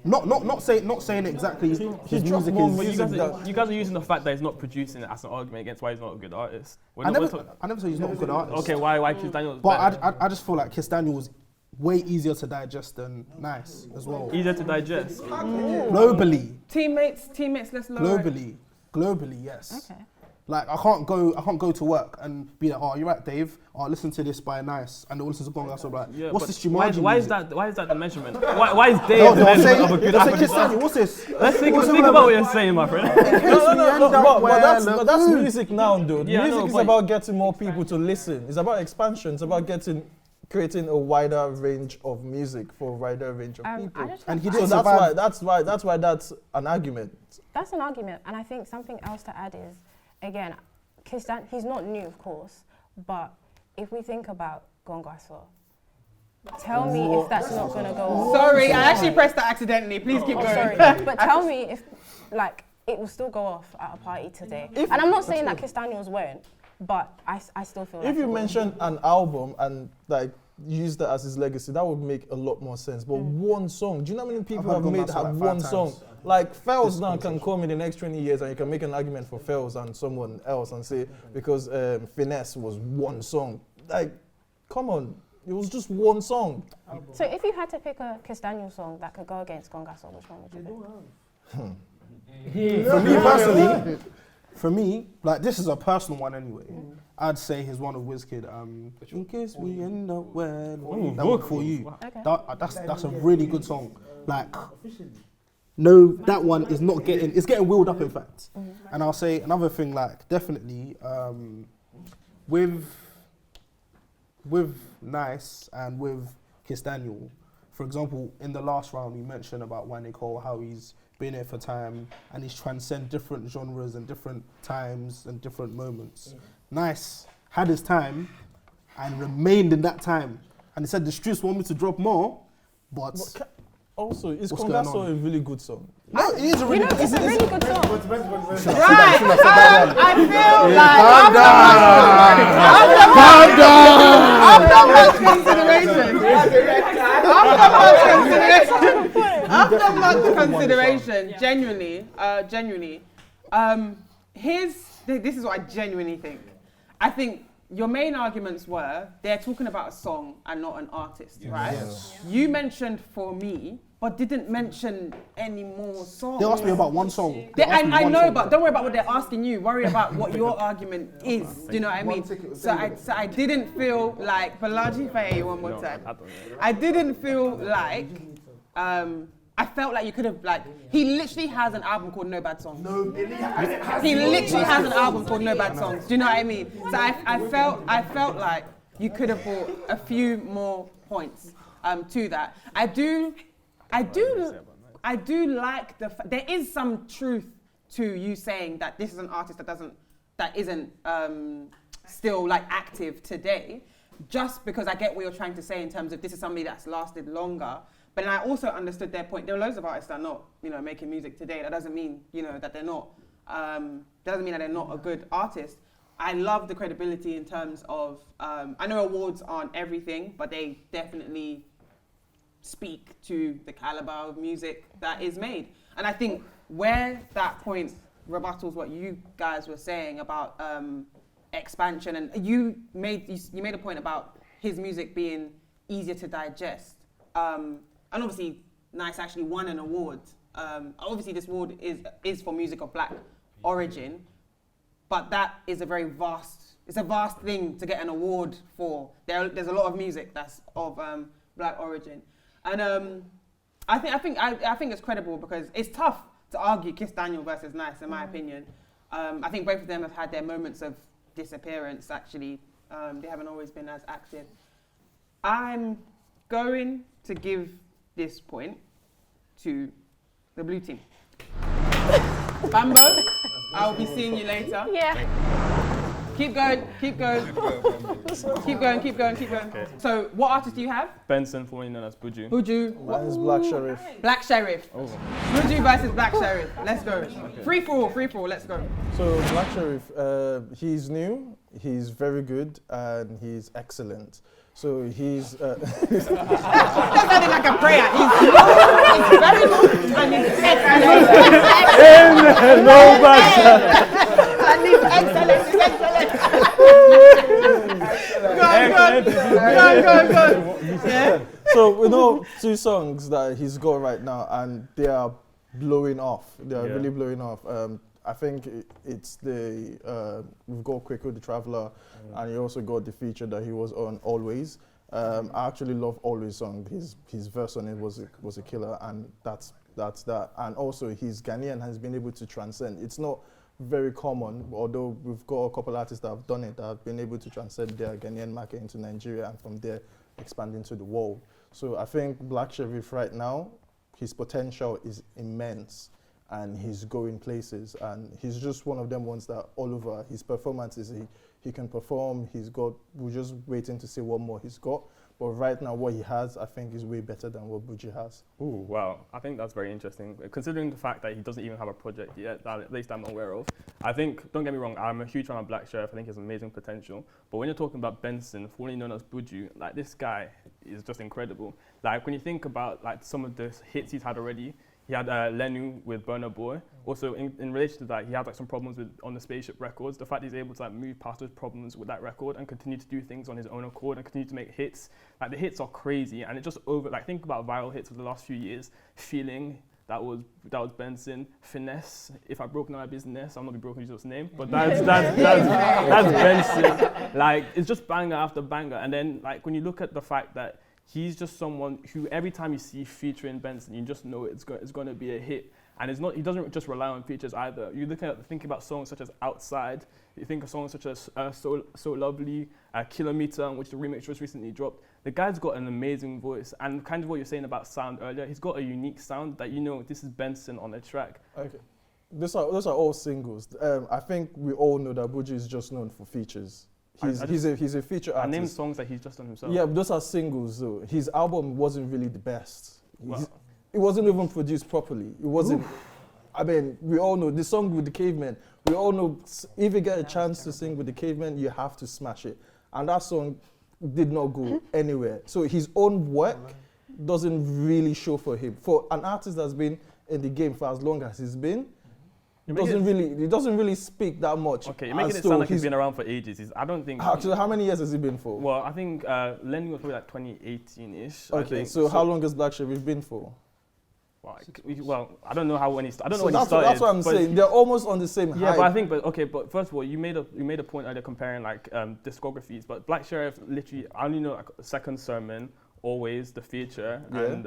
[SPEAKER 6] Not saying exactly his music
[SPEAKER 2] more
[SPEAKER 6] is.
[SPEAKER 2] music.
[SPEAKER 3] You guys are using the fact that he's not producing it as an argument against why he's not a good artist.
[SPEAKER 6] I never said he's not a good artist.
[SPEAKER 3] Okay, why Kiss Daniel?
[SPEAKER 6] But I just feel like Kiss Daniel was way easier to digest than Nice as well.
[SPEAKER 3] Easier to digest.
[SPEAKER 6] Globally.
[SPEAKER 1] Teammates, let's lower it.
[SPEAKER 6] Globally. globally, yes.
[SPEAKER 5] Okay.
[SPEAKER 6] Like I can't go to work and be like, oh, you're right, Dave. Oh, listen to this by Nice, and they'll listen to Gonga. So like,
[SPEAKER 3] Yeah,
[SPEAKER 6] what's
[SPEAKER 3] but
[SPEAKER 6] this Jumanji?
[SPEAKER 3] why is
[SPEAKER 6] music?
[SPEAKER 3] that? Why is that the measurement? Why is Dave
[SPEAKER 6] No,
[SPEAKER 3] the
[SPEAKER 6] they'll say,
[SPEAKER 3] measurement of a good
[SPEAKER 6] they'll say,
[SPEAKER 3] African
[SPEAKER 6] Kiss
[SPEAKER 3] song?
[SPEAKER 6] Daniel, what's this?
[SPEAKER 3] Let's think about what you're saying, my friend.
[SPEAKER 2] But that's music now, dude.
[SPEAKER 3] Yeah, I
[SPEAKER 2] Music
[SPEAKER 3] know,
[SPEAKER 2] is
[SPEAKER 3] but-
[SPEAKER 2] about getting more people to listen. It's about expansion. It's about creating a wider range of music for a wider range of people.
[SPEAKER 6] And he
[SPEAKER 2] So
[SPEAKER 6] didn't
[SPEAKER 2] that's
[SPEAKER 6] survive.
[SPEAKER 2] why that's an argument.
[SPEAKER 5] That's an argument, and I think something else to add is, again, he's not new, of course, but if we think about Gongaso, tell me if that's not going to go on.
[SPEAKER 1] Sorry, I actually pressed that accidentally. Please keep going.
[SPEAKER 5] Sorry, but tell me if, like, it will still go off at a party today. And I'm not saying that Kiss Daniels won't, but I still feel like
[SPEAKER 2] If you
[SPEAKER 5] it will.
[SPEAKER 2] mention an album and like use that as his legacy, that would make a lot more sense. But one song, do you know how many people
[SPEAKER 6] heard
[SPEAKER 2] have
[SPEAKER 6] Gongaso like 5
[SPEAKER 2] one
[SPEAKER 6] times.
[SPEAKER 2] song? Like Fells now can come in the next 20 years and you can make an argument for Fells and someone else and say because Finesse was one song. Like, come on, it was just one song.
[SPEAKER 5] So if you had to pick a Kiss Daniels song that could go against Gongaso, which one would you pick?
[SPEAKER 6] For me personally, for me, like this is a personal one anyway. I'd say his one of Wizkid. In case we end up where that one for you.
[SPEAKER 5] Okay.
[SPEAKER 6] That's a really good song. Like, no, that one is not getting. It's getting wheeled up, in fact. And I'll say another thing, like definitely with Nice and with Kiss Daniel. For example, in the last round, we mentioned about Wande Cole, how he's been here for time and he's transcend different genres and different times and different moments. Nice had his time and remained in that time. And he said the streets want me to drop more, but
[SPEAKER 2] Also, is
[SPEAKER 6] What's going
[SPEAKER 2] Congasso
[SPEAKER 6] on?
[SPEAKER 2] a really good song?
[SPEAKER 6] no, it is a really good
[SPEAKER 5] It's a really good song.
[SPEAKER 1] Right. I feel like after much consideration, genuinely, this is what I genuinely think. I think your main arguments were they're talking about a song and not an artist, right?
[SPEAKER 2] Yes.
[SPEAKER 1] You mentioned For Me, but didn't mention any more songs.
[SPEAKER 6] They asked me about one song.
[SPEAKER 1] I know, but don't worry about what they're asking you. Worry about what your argument is. Do you know what I mean? So I didn't feel like Balaji Faye one more time. I didn't feel like I felt like you could have he literally has an album called No Bad Songs. He literally has an album called No Bad Songs. Do you know what I mean? So I felt like you could have brought a few more points to that. I do like there is some truth to you saying that this is an artist that isn't still like active today, just because I get what you're trying to say in terms of this is somebody that's lasted longer. But then I also understood their point. There are loads of artists that are not, making music today. That doesn't mean, that they're not. Doesn't mean that they're not a good artist. I love the credibility in terms of. I know awards aren't everything, but they definitely speak to the caliber of music that is made. And I think where that point rebuttals what you guys were saying about expansion, and you made a point about his music being easier to digest. And obviously, Nice actually won an award. Obviously, this award is for music of black origin, but that is a vast thing to get an award for. There's a lot of music that's of black origin, and I think it's credible because it's tough to argue Kiss Daniel versus Nice, in my opinion. I think both of them have had their moments of disappearance. Actually, they haven't always been as active. I'm going to give this point to the blue team. Bambo, I'll be seeing you later.
[SPEAKER 5] Yeah.
[SPEAKER 1] Keep going. Keep going. Okay. So, what artist do you have?
[SPEAKER 3] Benson, formerly known as Buju.
[SPEAKER 1] Buju.
[SPEAKER 2] Mine is Black Sheriff.
[SPEAKER 1] Black Sheriff.
[SPEAKER 3] Oh.
[SPEAKER 1] Buju versus Black Sheriff. Let's go. Okay. Free for all. Let's go.
[SPEAKER 2] So Black Sheriff, he's new, he's very good, and he's excellent. So he's.
[SPEAKER 1] That sounded like a prayer. He's very good and he's excellent.
[SPEAKER 3] No bad.
[SPEAKER 1] And he's excellent. Go. Yeah.
[SPEAKER 2] So we know 2 songs that he's got right now, and they are blowing off. They are really blowing off. I think it's we've got Kwaku the Traveller, and he also got the feature that he was on Always. I actually love Always song. His verse on it was a killer, and that's that. And also his Ghanaian has been able to transcend. It's not very common, although we've got a couple artists that have done it, that have been able to transcend their Ghanaian market into Nigeria and from there expand into the world. So I think Black Sherif right now, his potential is immense and he's going places, and he's just one of them ones that all over his performances, he can perform. We're just waiting to see what more he's got. But right now, what he has, I think, is way better than what Buju has.
[SPEAKER 3] Ooh, wow. I think that's very interesting. Considering the fact that he doesn't even have a project yet, that at least I'm aware of. I think, don't get me wrong, I'm a huge fan of Black Sherif. I think he has amazing potential. But when you're talking about Benson, formerly known as Buju, like, this guy is just incredible. Like, when you think about like some of the hits he's had already, he had Lenu with Burna Boy. Also, in relation to that, he had like some problems on the Spaceship Records. The fact he's able to like move past those problems with that record and continue to do things on his own accord and continue to make hits. Like, the hits are crazy, and it just think about viral hits of the last few years. Feeling, that was Benson. Finesse, If I Broke My Business, I'm not be broken Jesus' name, but that's Benson. Like, it's just banger after banger. And then like when you look at the fact that he's just someone who every time you see featuring Benson, you just know it's going to be a hit. And he doesn't just rely on features either. You think about songs such as Outside, you think of songs such as So Lovely, Kilometer, which the remix just recently dropped. The guy's got an amazing voice, and kind of what you're saying about sound earlier, he's got a unique sound that this is Benson on the track.
[SPEAKER 2] Okay. Those are all singles. I think we all know that Buju is just known for features. He's a feature artist.
[SPEAKER 3] I named songs that he's just done himself.
[SPEAKER 2] Yeah, but those are singles though. His album wasn't really the best.
[SPEAKER 3] Wow.
[SPEAKER 2] It wasn't even produced properly. It wasn't. I mean, we all know the song with the Cavemen. We all know if you get a chance to sing with the Cavemen, you have to smash it. And that song did not go anywhere. So his own work doesn't really show for him. For an artist that's been in the game for as long as he's been, it doesn't really speak that much.
[SPEAKER 3] Okay, you're making it sound like he's been around for ages. I don't think.
[SPEAKER 2] Actually, how many years has he been for?
[SPEAKER 3] Well, I think Lenny was probably like 2018-ish.
[SPEAKER 2] Okay, so how long has Black Sherif been for?
[SPEAKER 3] Well, I don't know how when he started. I don't know when
[SPEAKER 2] he started. That's what I'm saying. They're almost on the same height.
[SPEAKER 3] Yeah, but first of all, you made a point earlier comparing like discographies. But Black Sherif, literally, I only know like Second Sermon, Always, The Feature, and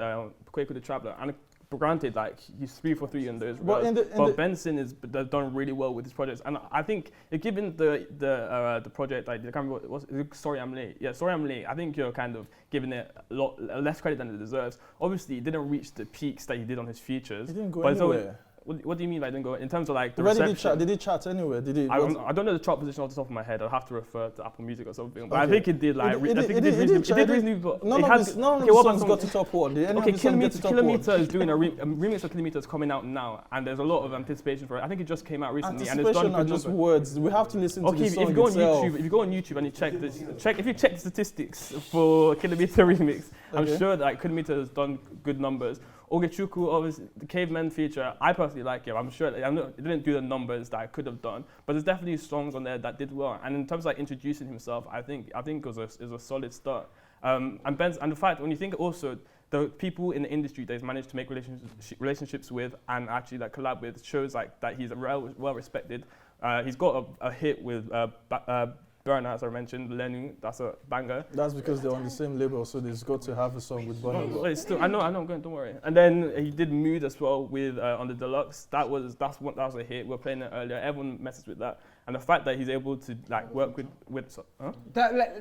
[SPEAKER 3] Kwaku the Traveller. And granted, like he's 3 for 3 in those. But Benson has done really well with his projects, and I think given the project, like I can't remember what it was, Sorry I'm Late. Yeah, Sorry I'm Late. I think you're kind of giving it a lot less credit than it deserves. Obviously, it didn't reach the peaks that he did on his features.
[SPEAKER 2] It didn't go anywhere.
[SPEAKER 3] What do you mean by didn't go? In terms of like the
[SPEAKER 2] Where
[SPEAKER 3] reception?
[SPEAKER 2] Did he chart anywhere?
[SPEAKER 3] I don't know the chart position off the top of my head. I'll have to refer to Apple Music or something. But I think it did like. It did reasonably.
[SPEAKER 2] None of the songs got to top 1.
[SPEAKER 3] Okay, Kilometer is doing a remix of Kilometer is coming out now, and there's a lot of anticipation for it. I think it just came out recently, and it's done.
[SPEAKER 2] Anticipation are just words. We have to listen to the song
[SPEAKER 3] if you go on YouTube and you check the statistics for Kilometer remix, I'm sure that Kilometer has done good numbers. Ogechukwu, obviously, the Cavemen feature, I personally like it. I'm sure it didn't do the numbers that I could have done, but there's definitely songs on there that did well. And in terms of like introducing himself, I think it was a solid start. And the fact, when you think also the people in the industry that he's managed to make relationships with and actually like collab with shows like that he's well respected. He's got a hit with Burna, as I mentioned, Lenu, that's a banger.
[SPEAKER 2] That's because they're on the same label, so they've got to have a song with Burna.
[SPEAKER 3] I know, I'm going, don't worry. And then he did Mood as well with on the Deluxe. That was a hit. We were playing it earlier. Everyone messes with that. And the fact that he's able to like work with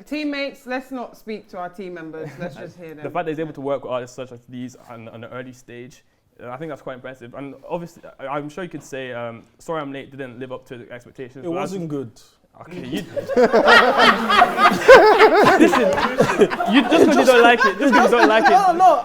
[SPEAKER 1] teammates, let's not speak to our team members. Let's just hear them.
[SPEAKER 3] The fact that he's able to work with artists such as these on an early stage, I think that's quite impressive. And obviously, I'm sure you could say Sorry I'm Late didn't live up to the expectations.
[SPEAKER 2] It wasn't good.
[SPEAKER 3] Okay, listen, you just because you don't like it. Just because you don't like it.
[SPEAKER 2] No,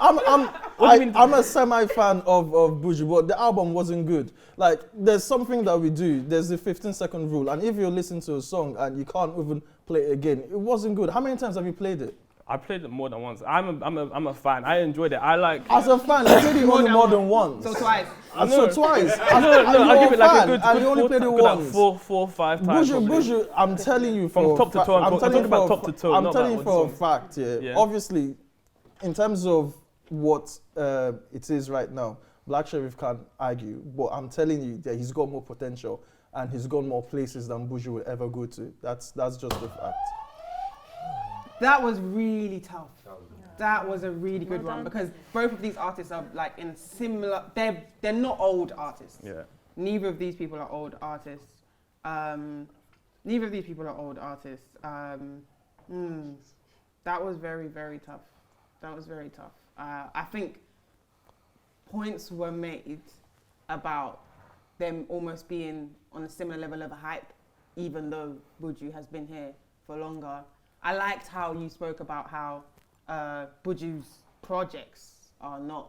[SPEAKER 2] I'm a semi-fan of Buju, but the album wasn't good. Like, there's something that we do. There's the 15-second rule, and if you listen to a song and you can't even play it again, it wasn't good. How many times have you played it?
[SPEAKER 3] I played it more than once. I'm a fan. I enjoyed it. I like.
[SPEAKER 2] As a fan, I played it more than once.
[SPEAKER 1] So twice.
[SPEAKER 2] So twice.
[SPEAKER 3] No, I'll give it like a good.
[SPEAKER 2] And you only played it once.
[SPEAKER 3] Like 4, 5 times.
[SPEAKER 2] Buju, I'm telling you
[SPEAKER 3] from top to toe. I'm talking about top to toe.
[SPEAKER 2] I'm telling you for a fact. Yeah. Obviously, in terms of what it is right now, Black Sherif can't argue, but I'm telling you that he's got more potential and he's got more places than Buju will ever go to. That's just the fact.
[SPEAKER 1] That was really tough. That was a really good one because both of these artists are like in similar. They're not old artists.
[SPEAKER 3] Yeah.
[SPEAKER 1] Neither of these people are old artists. Neither of these people are old artists. That was very, very tough. That was very tough. I think points were made about them almost being on a similar level of hype, even though Buju has been here for longer. I liked how you spoke about how Buju's projects are not,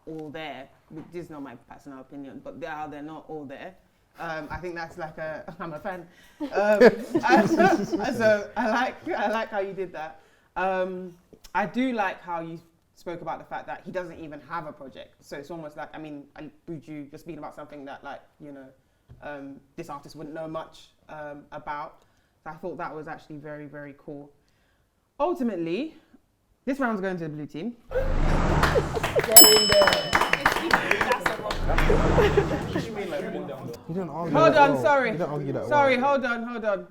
[SPEAKER 1] all there. This is not my personal opinion, but they're not all there. I think that's like I'm a fan. So I like how you did that. I do like how you spoke about the fact that he doesn't even have a project. So it's almost like, Buju, you're speaking about something that this artist wouldn't know much about. So I thought that was actually very, very cool. Ultimately, this round's going to the blue team.
[SPEAKER 6] You didn't argue
[SPEAKER 1] Hold
[SPEAKER 6] that
[SPEAKER 1] on,
[SPEAKER 6] well.
[SPEAKER 1] sorry.
[SPEAKER 6] You didn't argue that
[SPEAKER 1] Sorry,
[SPEAKER 6] well.
[SPEAKER 1] hold on.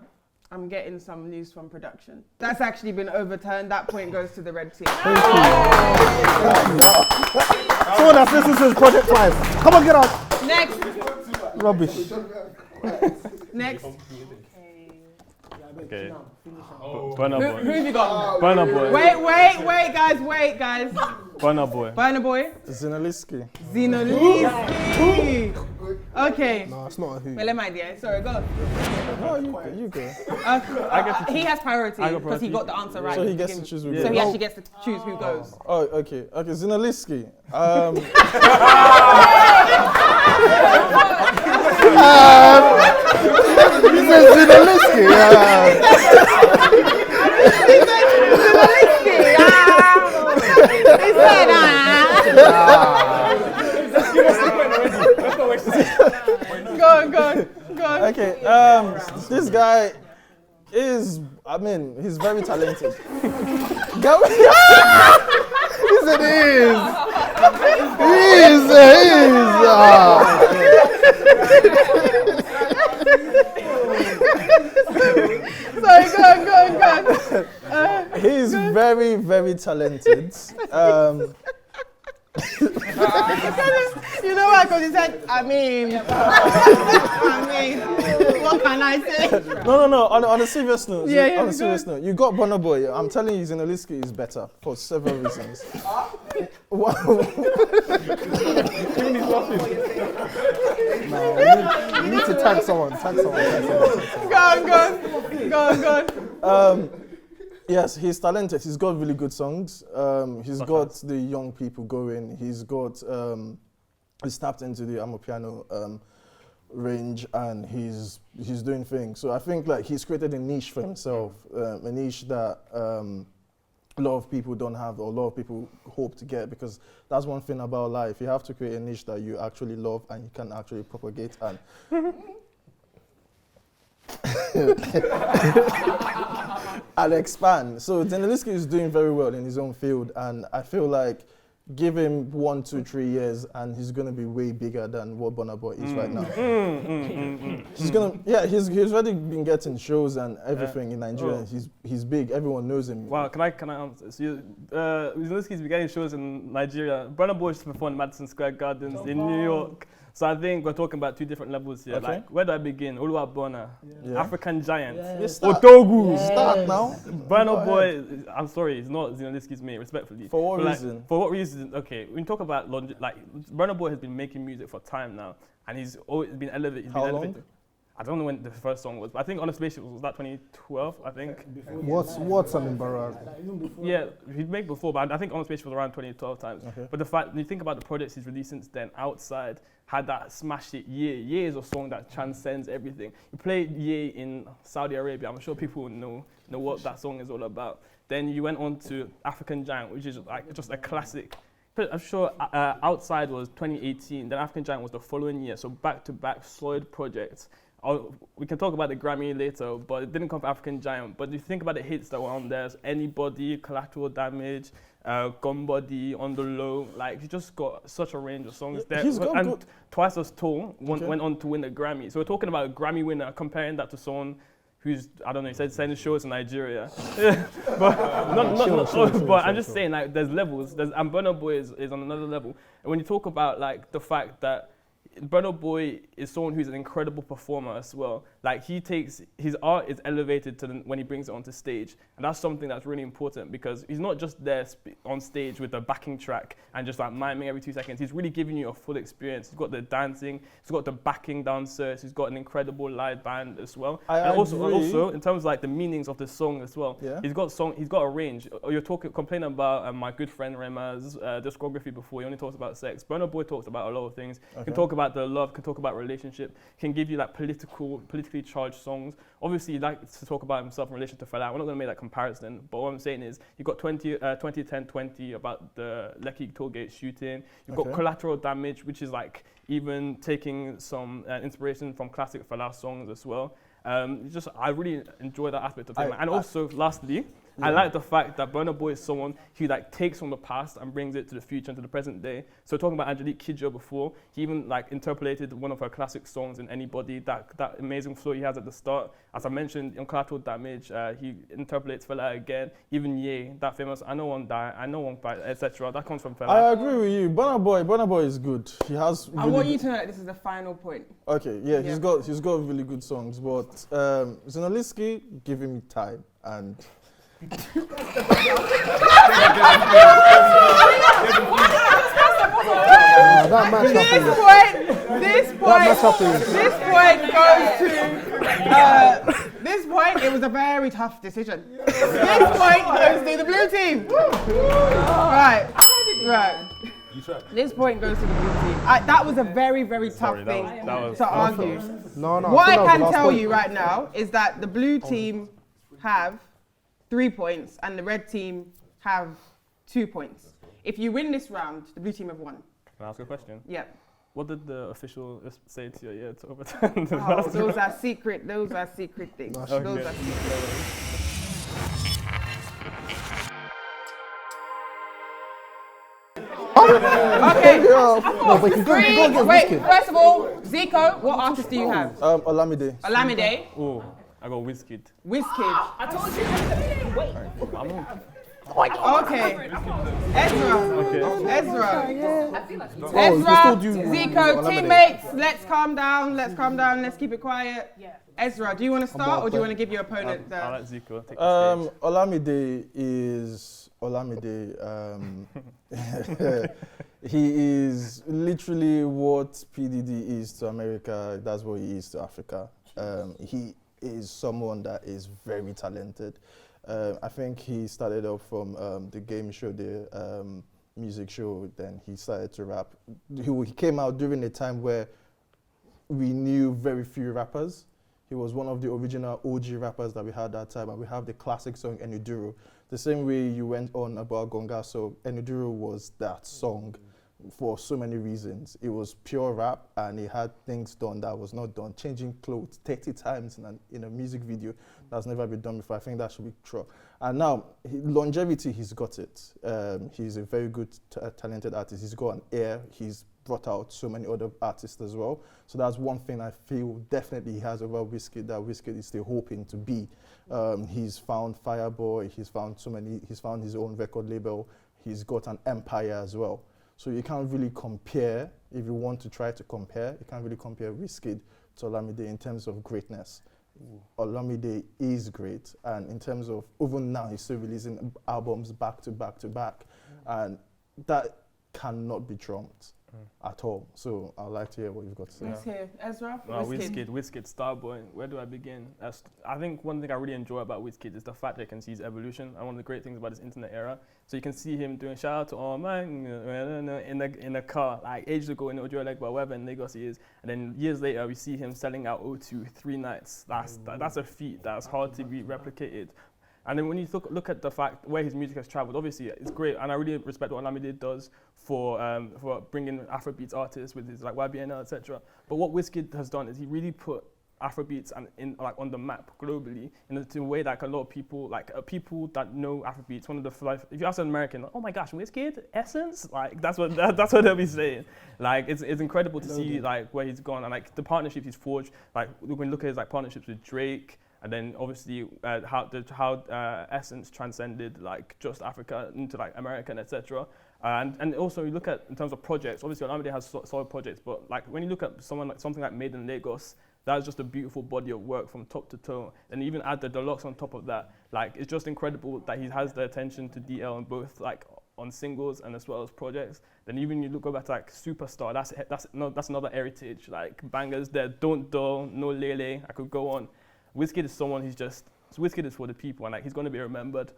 [SPEAKER 1] I'm getting some news from production. That's actually been overturned. That point goes to the red team.
[SPEAKER 6] Someone that's listened to his project twice. Come on, get out.
[SPEAKER 1] Next.
[SPEAKER 6] Rubbish.
[SPEAKER 1] Next.
[SPEAKER 3] Okay. Burna Boy.
[SPEAKER 1] Who have you got?
[SPEAKER 3] Burna Boy.
[SPEAKER 1] Wait, guys.
[SPEAKER 3] Burna Boy.
[SPEAKER 1] Burna Boy.
[SPEAKER 2] Zinaliski.
[SPEAKER 1] Zinoliski. Okay.
[SPEAKER 6] No, it's not a who.
[SPEAKER 1] Well, my dear. Sorry, go.
[SPEAKER 2] No, you go.
[SPEAKER 1] He has priority
[SPEAKER 3] I got
[SPEAKER 1] because he got the answer right.
[SPEAKER 2] So he
[SPEAKER 1] to
[SPEAKER 2] gets to
[SPEAKER 1] begin
[SPEAKER 2] choose
[SPEAKER 1] with.
[SPEAKER 2] who
[SPEAKER 1] So he
[SPEAKER 2] goes.
[SPEAKER 1] actually gets to choose who goes.
[SPEAKER 2] Oh, okay, Zinaliski.
[SPEAKER 6] He says Zinaliski.
[SPEAKER 1] He said, Go on.
[SPEAKER 2] Okay, this guy is, he's very talented.
[SPEAKER 6] He said he is. He is.
[SPEAKER 1] Sorry, go on.
[SPEAKER 2] He's very, very talented.
[SPEAKER 1] You know what? Because he said, what can I say?
[SPEAKER 2] No. On a serious note,
[SPEAKER 1] Yeah,
[SPEAKER 2] on a serious note, you got Burna Boy. I'm telling you, Zinaliski is better for several reasons.
[SPEAKER 6] You need to tag someone.
[SPEAKER 1] Go on.
[SPEAKER 2] Yes, he's talented. He's got really good songs. He's got the young people going. He's got he's tapped into the Amapiano range, and he's doing things. So I think like he's created a niche for himself, a niche that a lot of people don't have, or a lot of people hope to get, because that's one thing about life. You have to create a niche that you actually love and you can actually propagate and. And expand. So Zinaliski is doing very well in his own field, and I feel like give him 1, 2, 3 years and he's gonna be way bigger than what Burna Boy is right now. He's already been getting shows and everything in Nigeria. He's big, everyone knows him.
[SPEAKER 3] Wow, can I answer? So Zinaliski's been getting shows in Nigeria. Burna Boy just performed in Madison Square Gardens in New York. So I think we're talking about two different levels here.
[SPEAKER 2] Okay.
[SPEAKER 3] Like, where do I begin? Oluwabona,
[SPEAKER 2] Yeah.
[SPEAKER 3] African Giant,
[SPEAKER 2] Start.
[SPEAKER 3] Otogu.
[SPEAKER 2] Start now.
[SPEAKER 3] Burna Boy, I'm sorry, he's not Zinaliski's mate, respectfully.
[SPEAKER 2] For what
[SPEAKER 3] But, like,
[SPEAKER 2] reason?
[SPEAKER 3] for what reason? Okay, when you talk about Burna Boy has been making music for time now, and he's always been elevated.
[SPEAKER 2] How long?
[SPEAKER 3] I don't know when the first song was, but I think On a Spaceship was that 2012, I think.
[SPEAKER 6] What's an embarrass?
[SPEAKER 3] Yeah, he'd made before, but I think On a Spaceship was around 2012 times.
[SPEAKER 2] Okay.
[SPEAKER 3] But the fact, when you think about the projects he's released since then, Outside had that smash hit Years of song that transcends everything. You played Ye in Saudi Arabia, I'm sure people will know what that song is all about. Then you went on to African Giant, which is like just a classic. But I'm sure Outside was 2018, then African Giant was the following year, so back-to-back solid projects. we can talk about the Grammy later, but it didn't come from African Giant. But if you think about the hits that were on there, Anybody, Collateral Damage, Gun Body, On the Low, like he just got such a range of songs there.
[SPEAKER 2] He's got
[SPEAKER 3] and
[SPEAKER 2] good.
[SPEAKER 3] Twice as Tall went on to win the Grammy. So we're talking about a Grammy winner, comparing that to someone who's, I don't know, he said sending shows in Nigeria. But I'm just saying, like, there's levels. And Burna Boy is on another level. And when you talk about like the fact that Burna Boy is someone who's an incredible performer as well. Like he takes, his art is elevated to when he brings it onto stage. And that's something that's really important because he's not just there on stage with a backing track and just like miming every 2 seconds. He's really giving you a full experience. He's got the dancing, he's got the backing dancers, he's got an incredible live band as well. And also in terms of like the meanings of the song as well. Yeah. He's got a range. You're complaining about my good friend Rema's discography before. He only talks about sex. Burna Boy talks about a lot of things. Okay. Can talk about the love, can talk about relationship, can give you like politically charged songs. Obviously, he likes to talk about himself in relation to Fela. We're not going to make that comparison, but what I'm saying is you've got 2010-20 about the Lekki Tollgate shooting. You've got Collateral Damage, which is like even taking some inspiration from classic Fela songs as well. I really enjoy that aspect of him. And also, lastly, I like the fact that Burna Boy is someone who like takes from the past and brings it to the future and to the present day. So talking about Angelique Kidjo before, he even like interpolated one of her classic songs in Anybody, that amazing flow he has at the start. As I mentioned, in Collateral Damage, he interpolates Fela again. Even Ye, that famous I Know One Die, I Know One Fight, etc. That comes from Fela.
[SPEAKER 2] I agree with you. Burna Boy is good. He has.
[SPEAKER 1] I want you to know that this is the final point.
[SPEAKER 2] Okay, yeah. he's got really good songs, but Zinoleesky, give him time and.
[SPEAKER 1] This point, it was a very tough decision. This point goes to the blue team. Right. This point goes to the blue team. That was a very, very tough thing to argue.
[SPEAKER 6] No.
[SPEAKER 1] What I can tell you right now is that the blue team have 3 points and the red team have 2 points. If you win this round, the blue team have won.
[SPEAKER 3] Can I ask a question?
[SPEAKER 1] Yeah.
[SPEAKER 3] What did the official say to your ear to overturn the
[SPEAKER 1] last those are secret things.
[SPEAKER 3] Okay.
[SPEAKER 1] Those are secret. Okay. Wait, first of all, Zico, what artist do you have?
[SPEAKER 2] Olamide.
[SPEAKER 1] Olamide.
[SPEAKER 3] Oh, I got Wizkid.
[SPEAKER 1] Wizkid.
[SPEAKER 8] I told you. Wait.
[SPEAKER 1] Okay. Ezra. Zico, teammates, let's calm down. Let's keep it quiet. Yeah. Ezra, do you want to start or do you want to give your opponent
[SPEAKER 3] I'll let Zico take the stage.
[SPEAKER 2] Olamide is he is literally what P. Diddy is to America. That's what he is to Africa. He is someone that is very talented. I think he started off from the game show, the music show, then he started to rap. He came out during a time where we knew very few rappers. He was one of the original OG rappers that we had that time, and we have the classic song Enuduro. The same way you went on about Gonga, so Enuduro was that song for so many reasons. It was pure rap, and he had things done that was not done. Changing clothes 30 times in a music video that's never been done before. I think that should be true. And now, longevity, he's got it. He's a very good, talented artist. He's got an ear. He's brought out so many other artists as well. So that's one thing I feel definitely he has over Wizkid, that Wizkid is still hoping to be. He's found Fireboy, he's found his own record label, he's got an empire as well. So you can't really compare, if you want to try to compare, you can't really compare Wizkid to Olamide in terms of greatness. Olamide is great, and in terms of, even now he's still releasing albums back to back to back, and that cannot be trumped at all. So I'd like to hear what you've got to say.
[SPEAKER 1] Let's hear Ezra.
[SPEAKER 3] Wizkid, Starboy. Where do I begin? I think one thing I really enjoy about Wizkid is the fact that you can see his evolution. And one of the great things about this internet era, so you can see him doing shout out to all man in a car, like ages ago in Ojo Legba, wherever in Lagos he is, and then years later we see him selling out O2 3 nights. That's a feat that's hard to be replicated. And then when you look at the fact where his music has traveled, obviously it's great, and I really respect what Olamide does for bringing Afrobeats artists with his like YBNL, etc. But what Wizkid has done is he really put Afrobeats and on the map globally in a way that a lot of people people that know Afrobeats, one of the if you ask an American, oh my gosh, Wizkid, Essence, like that's what they'll be saying. Like it's incredible to see like where he's gone and like the partnerships he's forged. Like when you look at his like partnerships with Drake, and then obviously how Essence transcended like just Africa into like America and etc. And also you look at in terms of projects. Obviously Olamide has solid projects, but like when you look at something like Made in Lagos, that's just a beautiful body of work from top to toe. And even add the deluxe on top of that, like it's just incredible that he has the attention to detail on both like on singles and as well as projects. Then even you go back to like Superstar, that's another heritage. Like bangers there, Don't Dull, No Lele, I could go on. Wizkid is someone Wizkid is for the people, and like he's going to be remembered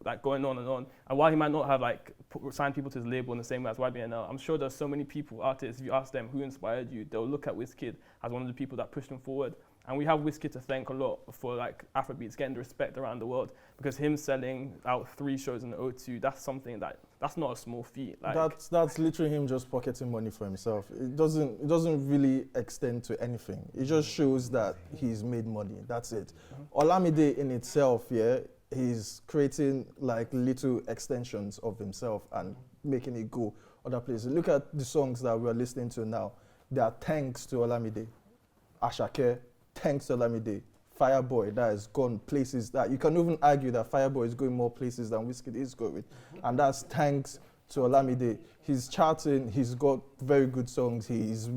[SPEAKER 3] like going on. And while he might not have like signed people to his label in the same way as YBNL, I'm sure there's so many people, artists, if you ask them who inspired you, they'll look at Wizkid as one of the people that pushed him forward. And we have Wizkid to thank a lot for like Afrobeats getting the respect around the world, because him selling out 3 shows in the O2, that's something that's not a small feat. Like
[SPEAKER 2] that's literally him just pocketing money for himself. It doesn't really extend to anything. It just shows that he's made money. That's it. Olamide in itself, he's creating like little extensions of himself and making it go other places. Look at the songs that we're listening to now. They are thanks to Olamide. Ashake, thanks to Olamide. Fireboy, that has gone places that you can even argue that Fireboy is going more places than Wizkid is going. And that's thanks to Olamide. He's charting, he's got very good songs, he's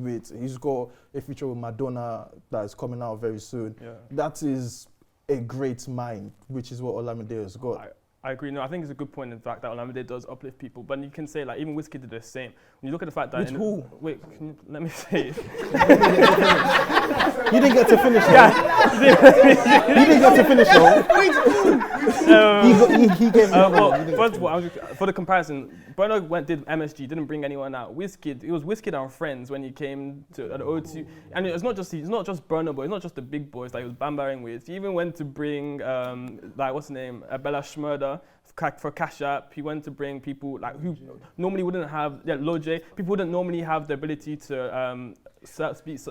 [SPEAKER 2] got a feature with Madonna that is coming out very soon. Yeah. That is a great mind, which is what Olamide has got.
[SPEAKER 3] I agree. No, I think it's a good point in fact that Olamide does uplift people, but you can say like even Wizkid did the same. When you look at the fact that wait, let me say it.
[SPEAKER 6] You didn't get to finish. You didn't get to finish though. He gave me.
[SPEAKER 3] First of all, for the comparison, Burna did MSG, didn't bring anyone out. Wizkid, it was Wizkid and friends when he came to the O2, and it's not just Burna Boy, it's not just the big boys that he was bambaring with. He even went to bring like what's the name, Bella Shmurda for Cash App. He went to bring people like who normally wouldn't have Loj. People wouldn't normally have the ability to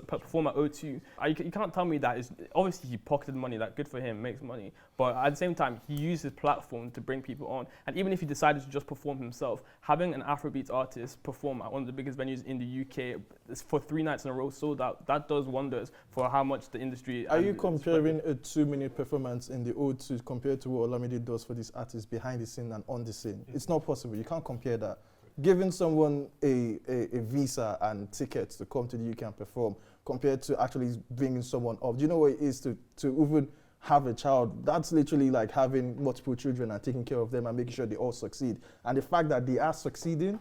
[SPEAKER 3] perform at O2. You can't tell me that. Obviously he pocketed money, that good for him, makes money. But at the same time, he used his platform to bring people on. And even if he decided to just perform himself, having an Afrobeats artist perform at one of the biggest venues in the UK for 3 nights in a row sold out, that does wonders for how much the industry...
[SPEAKER 2] Are you comparing a 2-minute performance in the O2 compared to what Olamide does for this artist behind the scene and on the scene? It's not possible. You can't compare that. Giving someone a visa and tickets to come to the UK and perform compared to actually bringing someone up. Do you know what it is to even have a child? That's literally like having multiple children and taking care of them and making sure they all succeed. And the fact that they are succeeding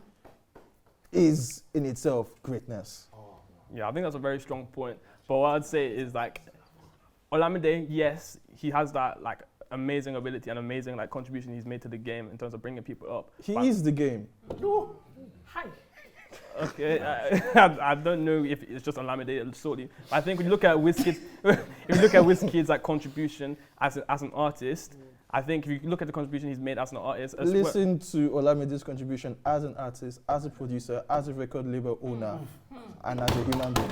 [SPEAKER 2] is in itself greatness.
[SPEAKER 3] Yeah, I think that's a very strong point. But what I'd say is like, Olamide, yes, he has that like amazing ability and amazing like contribution he's made to the game in terms of bringing people up.
[SPEAKER 2] He is the game.
[SPEAKER 3] Hi. Okay, I don't know if it's just Olamide solely. I think when you look at Wizkid's like contribution as an artist, I think if you look at the contribution he's made as an artist,
[SPEAKER 2] listen to Olamide's contribution as an artist, as a producer, as a record label owner, and as a human being.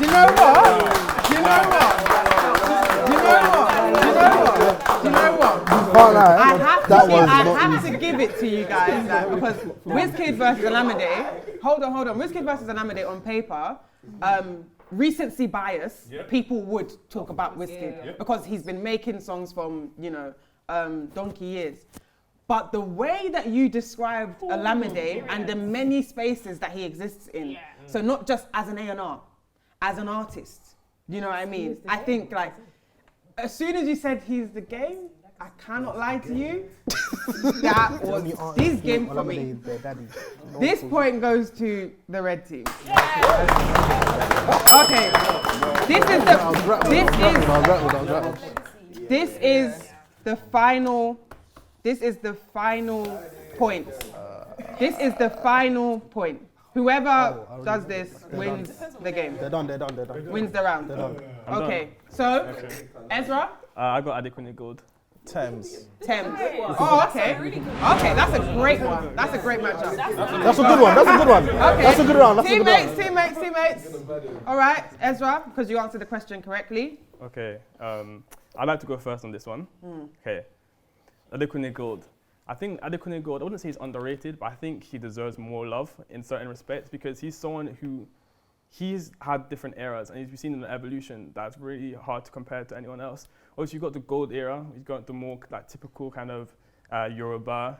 [SPEAKER 1] You know what? You know what? I have to give it to you guys because Wizkid versus Olamide. Hold on. Wizkid versus Olamide on paper. Recency bias. People would talk about Wizkid because he's been making songs from donkey years. But the way that you described Olamide and the many spaces that he exists in, so not just as an A&R, as an artist. You know what I mean? I think like as soon as you said he's the game, I cannot lie to you. That was his game for me. This point goes to the red team. Okay. This is the final point. This is the final point. Whoever does this wins the game.
[SPEAKER 6] They're done.
[SPEAKER 1] Wins the round. Okay. So, Ezra?
[SPEAKER 3] I got Adekunle Gold.
[SPEAKER 2] Thames.
[SPEAKER 1] Thames. Oh, okay. Okay, that's a great one. That's a great matchup.
[SPEAKER 7] That's a good one. That's a good one.
[SPEAKER 1] Okay.
[SPEAKER 7] That's a good round. That's a good round.
[SPEAKER 1] Teammates. All right, Ezra, because you answered the question correctly.
[SPEAKER 3] Okay, I'd like to go first on this one. Okay, Adekunle Gold. I think Adekunle Gold, I wouldn't say he's underrated, but I think he deserves more love in certain respects because he's someone who, he's had different eras and he's seen an evolution that's really hard to compare to anyone else. Obviously, you've got the gold era, you've got the more like typical kind of Yoruba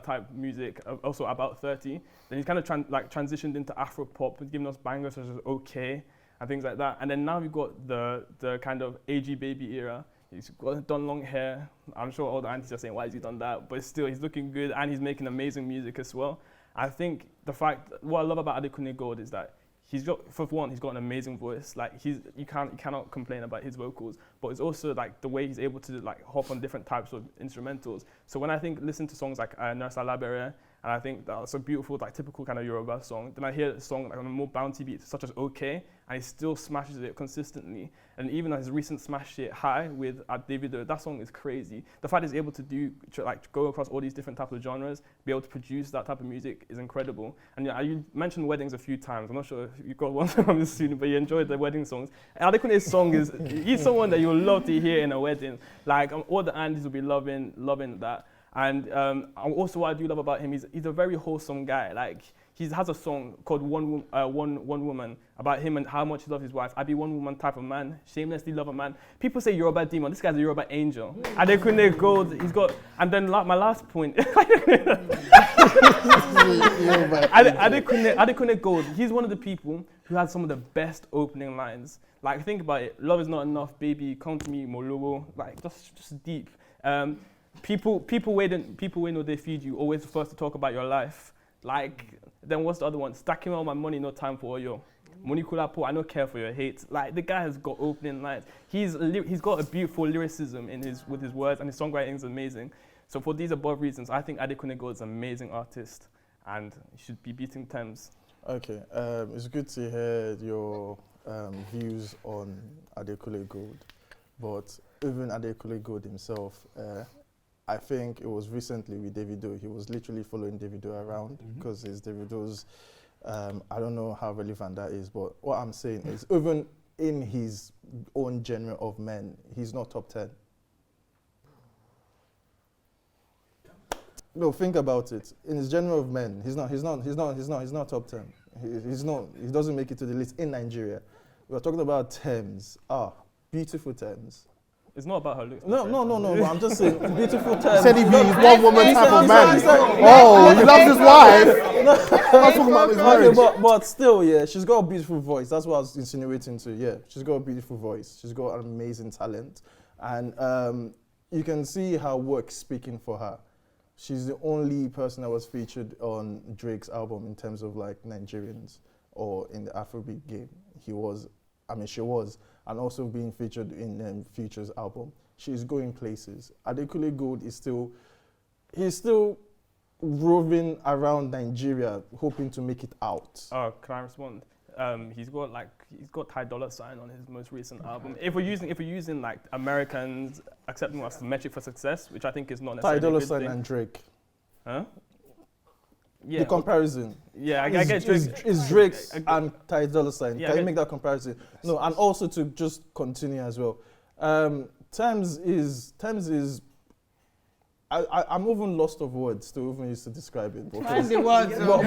[SPEAKER 3] type music, also about 30. Then he's kind of transitioned into Afro pop, giving us bangers such as OK and things like that. And then now we've got the kind of AG Baby era. He's got done long hair. I'm sure all the aunties are saying, why has he done that? But still, he's looking good and he's making amazing music as well. I think what I love about Adekunle Gold is that he's got, for one, he's got an amazing voice. Like you cannot complain about his vocals, but it's also like the way he's able to like hop on different types of instrumentals. So when I listen to songs like Nurse Alabere, and I think that's a beautiful, like typical kind of Yoruba song, then I hear a song like on a more bouncy beat, such as OK, and he still smashes it consistently. And even his recent smash hit High with Davido, that song is crazy. The fact he's able to go across all these different types of genres, be able to produce that type of music is incredible. And yeah, you mentioned weddings a few times. I'm not sure if you got one from this soon, but you enjoyed the wedding songs. Adekunle's song he's someone that you'll love to hear in a wedding. Like all the aunties will be loving that. And also what I do love about him, he's a very wholesome guy. Like he has a song called One Woman about him and how much he loves his wife. I be one woman type of man, shamelessly love a man. People say Yoruba demon. This guy's a Yoruba angel. Adekunle Gold, he's got, and then my last point. Adekunle Gold, he's one of the people who has some of the best opening lines. Like think about it, love is not enough, baby, come to me, Molowo. Like just deep. People wait no they feed you, always first to talk about your life. Like, then what's the other one? Stacking all my money, no time for you. Money kulapo, I don't care for your hate. Like the guy has got opening lines. He's got a beautiful lyricism with his words, and his songwriting is amazing. So for these above reasons, I think Adekunle Gold is an amazing artist, and he should be beating Thames.
[SPEAKER 2] Okay, it's good to hear your views on Adekunle Gold, but even Adekunle Gold himself, I think it was recently with Davido. He was literally following Davido around because it's Davido's. I don't know how relevant that is, but what I'm saying is even in his own genre of men, he's not top 10. No, think about it. In his genre of men, he's not top 10. He doesn't make it to the list in Nigeria. We're talking about Thames. Beautiful Thames.
[SPEAKER 3] It's not about her looks.
[SPEAKER 2] No. I'm just saying, beautiful Thames.
[SPEAKER 6] He said he's one woman type of man. Oh, he loves his wife. I'm talking about his marriage.
[SPEAKER 2] But still, yeah, she's got a beautiful voice. That's what I was insinuating to. Yeah, she's got a beautiful voice. She's got an amazing talent. And you can see her work speaking for her. She's the only person that was featured on Drake's album in terms of like Nigerians or in the Afrobeat game. She was. And also being featured in Future's album. She's going places. Adekunle Gold is still roving around Nigeria, hoping to make it out.
[SPEAKER 3] Oh, can I respond? He's got Ty Dolla $ign on his most recent album. If we're using like Americans accepting us as the metric for success, which I think is not necessarily
[SPEAKER 2] Ty Dolla
[SPEAKER 3] a good
[SPEAKER 2] $ign
[SPEAKER 3] thing.
[SPEAKER 2] and Drake.
[SPEAKER 3] Huh? Yeah.
[SPEAKER 2] The comparison.
[SPEAKER 3] Yeah, I guess Drake.
[SPEAKER 2] Is Drake and Ty Dolla $ign.
[SPEAKER 3] Yeah,
[SPEAKER 2] Can you make that comparison? No, and also to just continue as well. Thames is. I'm even lost of words to even use to describe it.
[SPEAKER 1] Find the words.
[SPEAKER 2] But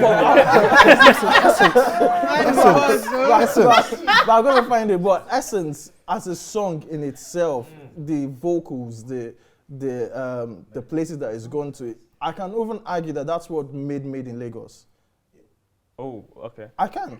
[SPEAKER 2] I'm gonna find it. But Essence, as a song in itself, the vocals, the places that it's gone to, I can even argue that that's what made in Lagos.
[SPEAKER 3] Oh, okay.
[SPEAKER 2] I can.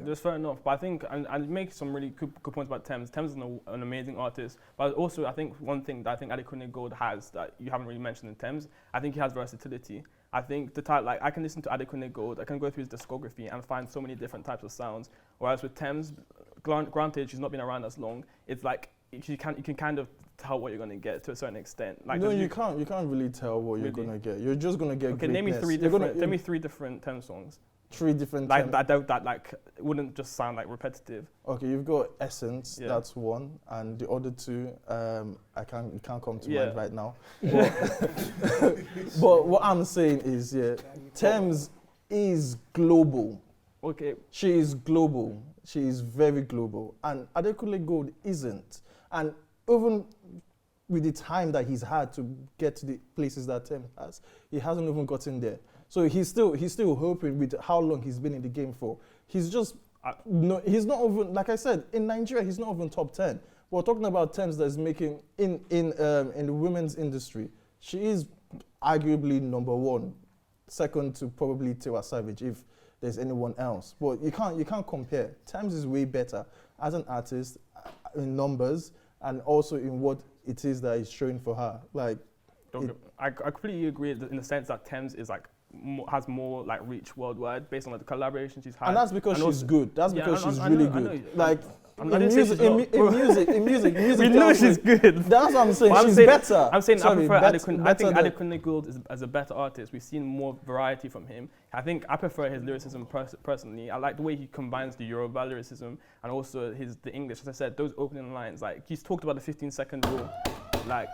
[SPEAKER 3] That's fair enough. But I think, and make some really good points about Thames. Thames is an amazing artist. But also, I think one thing that I think Adekunle Gold has that you haven't really mentioned in Thames, I think he has versatility. I think I can listen to Adekunle Gold, I can go through his discography and find so many different types of sounds. Whereas with Thames, granted, she's not been around as long. It's like you can kind of tell what you're going to get to a certain extent. Like
[SPEAKER 2] no, you can't really tell what you're going to get. You're just going to get
[SPEAKER 3] okay, name me three different Thames songs.
[SPEAKER 2] 3 different
[SPEAKER 3] Like
[SPEAKER 2] Tems.
[SPEAKER 3] that like it wouldn't just sound like repetitive.
[SPEAKER 2] Okay, you've got Essence,
[SPEAKER 3] Yeah.
[SPEAKER 2] that's one, and the other 2, it can't come to
[SPEAKER 3] Yeah.
[SPEAKER 2] mind right now. But what I'm saying is, yeah, Tems is global.
[SPEAKER 3] Okay.
[SPEAKER 2] She is global. She is very global. And Adekunle Gold isn't. And even with the time that he's had to get to the places that Tems has, he hasn't even gotten there. So he's still hoping with how long he's been in the game for. He's just, he's not even, like I said, in Nigeria, he's not even top 10. We're talking about Tems that's making, in the women's industry, she is arguably number 1, second to probably Tiwa Savage, if there's anyone else. But you can't compare. Tems is way better as an artist in numbers and also in what it is that is showing for her. Like,
[SPEAKER 3] I completely agree in the sense that Tems is like has more like reach worldwide based on like, the collaboration she's had.
[SPEAKER 2] and that's because
[SPEAKER 3] And
[SPEAKER 2] she's
[SPEAKER 3] also-
[SPEAKER 2] good. That's
[SPEAKER 3] Yeah,
[SPEAKER 2] because
[SPEAKER 3] I
[SPEAKER 2] she's
[SPEAKER 3] know-
[SPEAKER 2] really
[SPEAKER 3] I know-
[SPEAKER 2] good. Like,
[SPEAKER 3] I
[SPEAKER 2] in
[SPEAKER 3] didn't say
[SPEAKER 2] music,
[SPEAKER 3] she's not, bro.
[SPEAKER 2] in music,
[SPEAKER 3] We know
[SPEAKER 2] tells
[SPEAKER 3] she's
[SPEAKER 2] me-
[SPEAKER 3] good.
[SPEAKER 2] That's what I'm saying.
[SPEAKER 3] Well,
[SPEAKER 2] She's better.
[SPEAKER 3] I'm saying
[SPEAKER 2] Sorry,
[SPEAKER 3] I prefer
[SPEAKER 2] better-
[SPEAKER 3] Adekunle. I
[SPEAKER 2] better
[SPEAKER 3] think
[SPEAKER 2] than-
[SPEAKER 3] Adekunle Gold as a better artist. We've seen more variety from him. I think I prefer his lyricism personally. I like the way he combines the Yoruba lyricism and also the English. As I said, those opening lines, like he's talked about the 15-second rule. Like,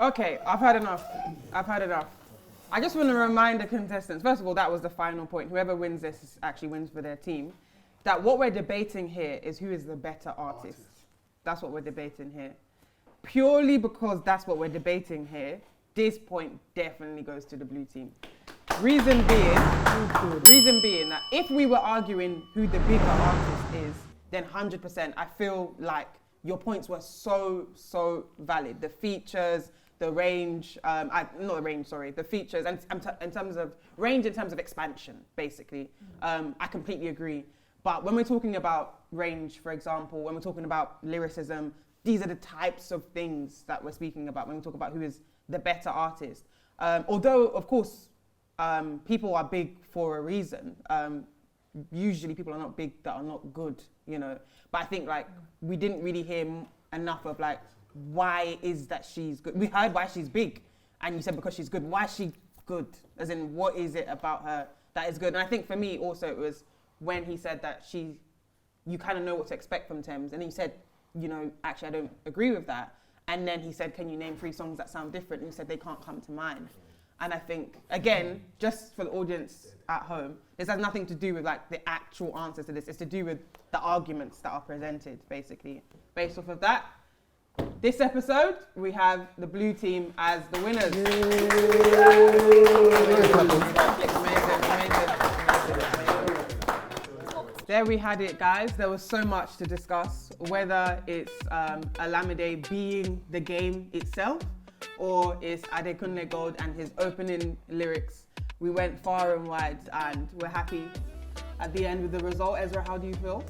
[SPEAKER 1] Okay, I've had enough. I just want to remind the contestants, first of all, that was the final point. Whoever wins this actually wins for their team. That what we're debating here is who is the better artist. That's what we're debating here. Purely because that's what we're debating here, this point definitely goes to the blue team. Reason being that if we were arguing who the bigger artist is, then 100%, I feel like your points were so valid. The features, the range, the features, and in terms of range, in terms of expansion, basically. I completely agree. But when we're talking about range, for example, when we're talking about lyricism, these are the types of things that we're speaking about when we talk about who is the better artist. Although, of course, people are big for a reason. Usually people are not big that are not good, you know. But I think like we didn't really hear enough of like, why is that she's good? We heard why she's big, and you said because she's good. Why is she good? As in, what is it about her that is good? And I think for me also it was when he said that you kind of know what to expect from Tems, and he said, you know, actually I don't agree with that. And then he said, can you name 3 songs that sound different? And he said they can't come to mind. And I think, again, just for the audience at home, this has nothing to do with like the actual answers to this. It's to do with the arguments that are presented, basically. Based off of that, this episode, we have the blue team as the winners. Amazing. There we had it, guys. There was so much to discuss, whether it's Olamide being the game itself, or it's Adekunle Gold and his opening lyrics. We went far and wide, and we're happy at the end with the result. Ezra, how do you feel?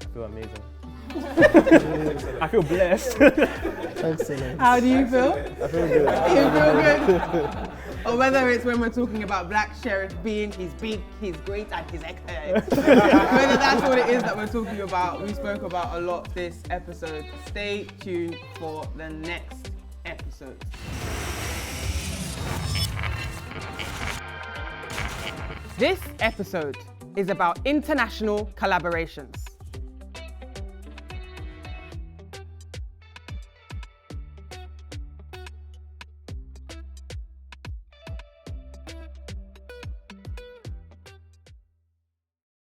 [SPEAKER 3] I feel amazing. I feel blessed.
[SPEAKER 2] Excellent.
[SPEAKER 1] How do you feel?
[SPEAKER 2] I feel good.
[SPEAKER 1] You feel good? Or whether it's when we're talking about Black Sheriff being, he's big, he's great, and he's excellent. Whether that's what it is that we're talking about, we spoke about a lot this episode. Stay tuned for the next episode. This episode is about international collaborations.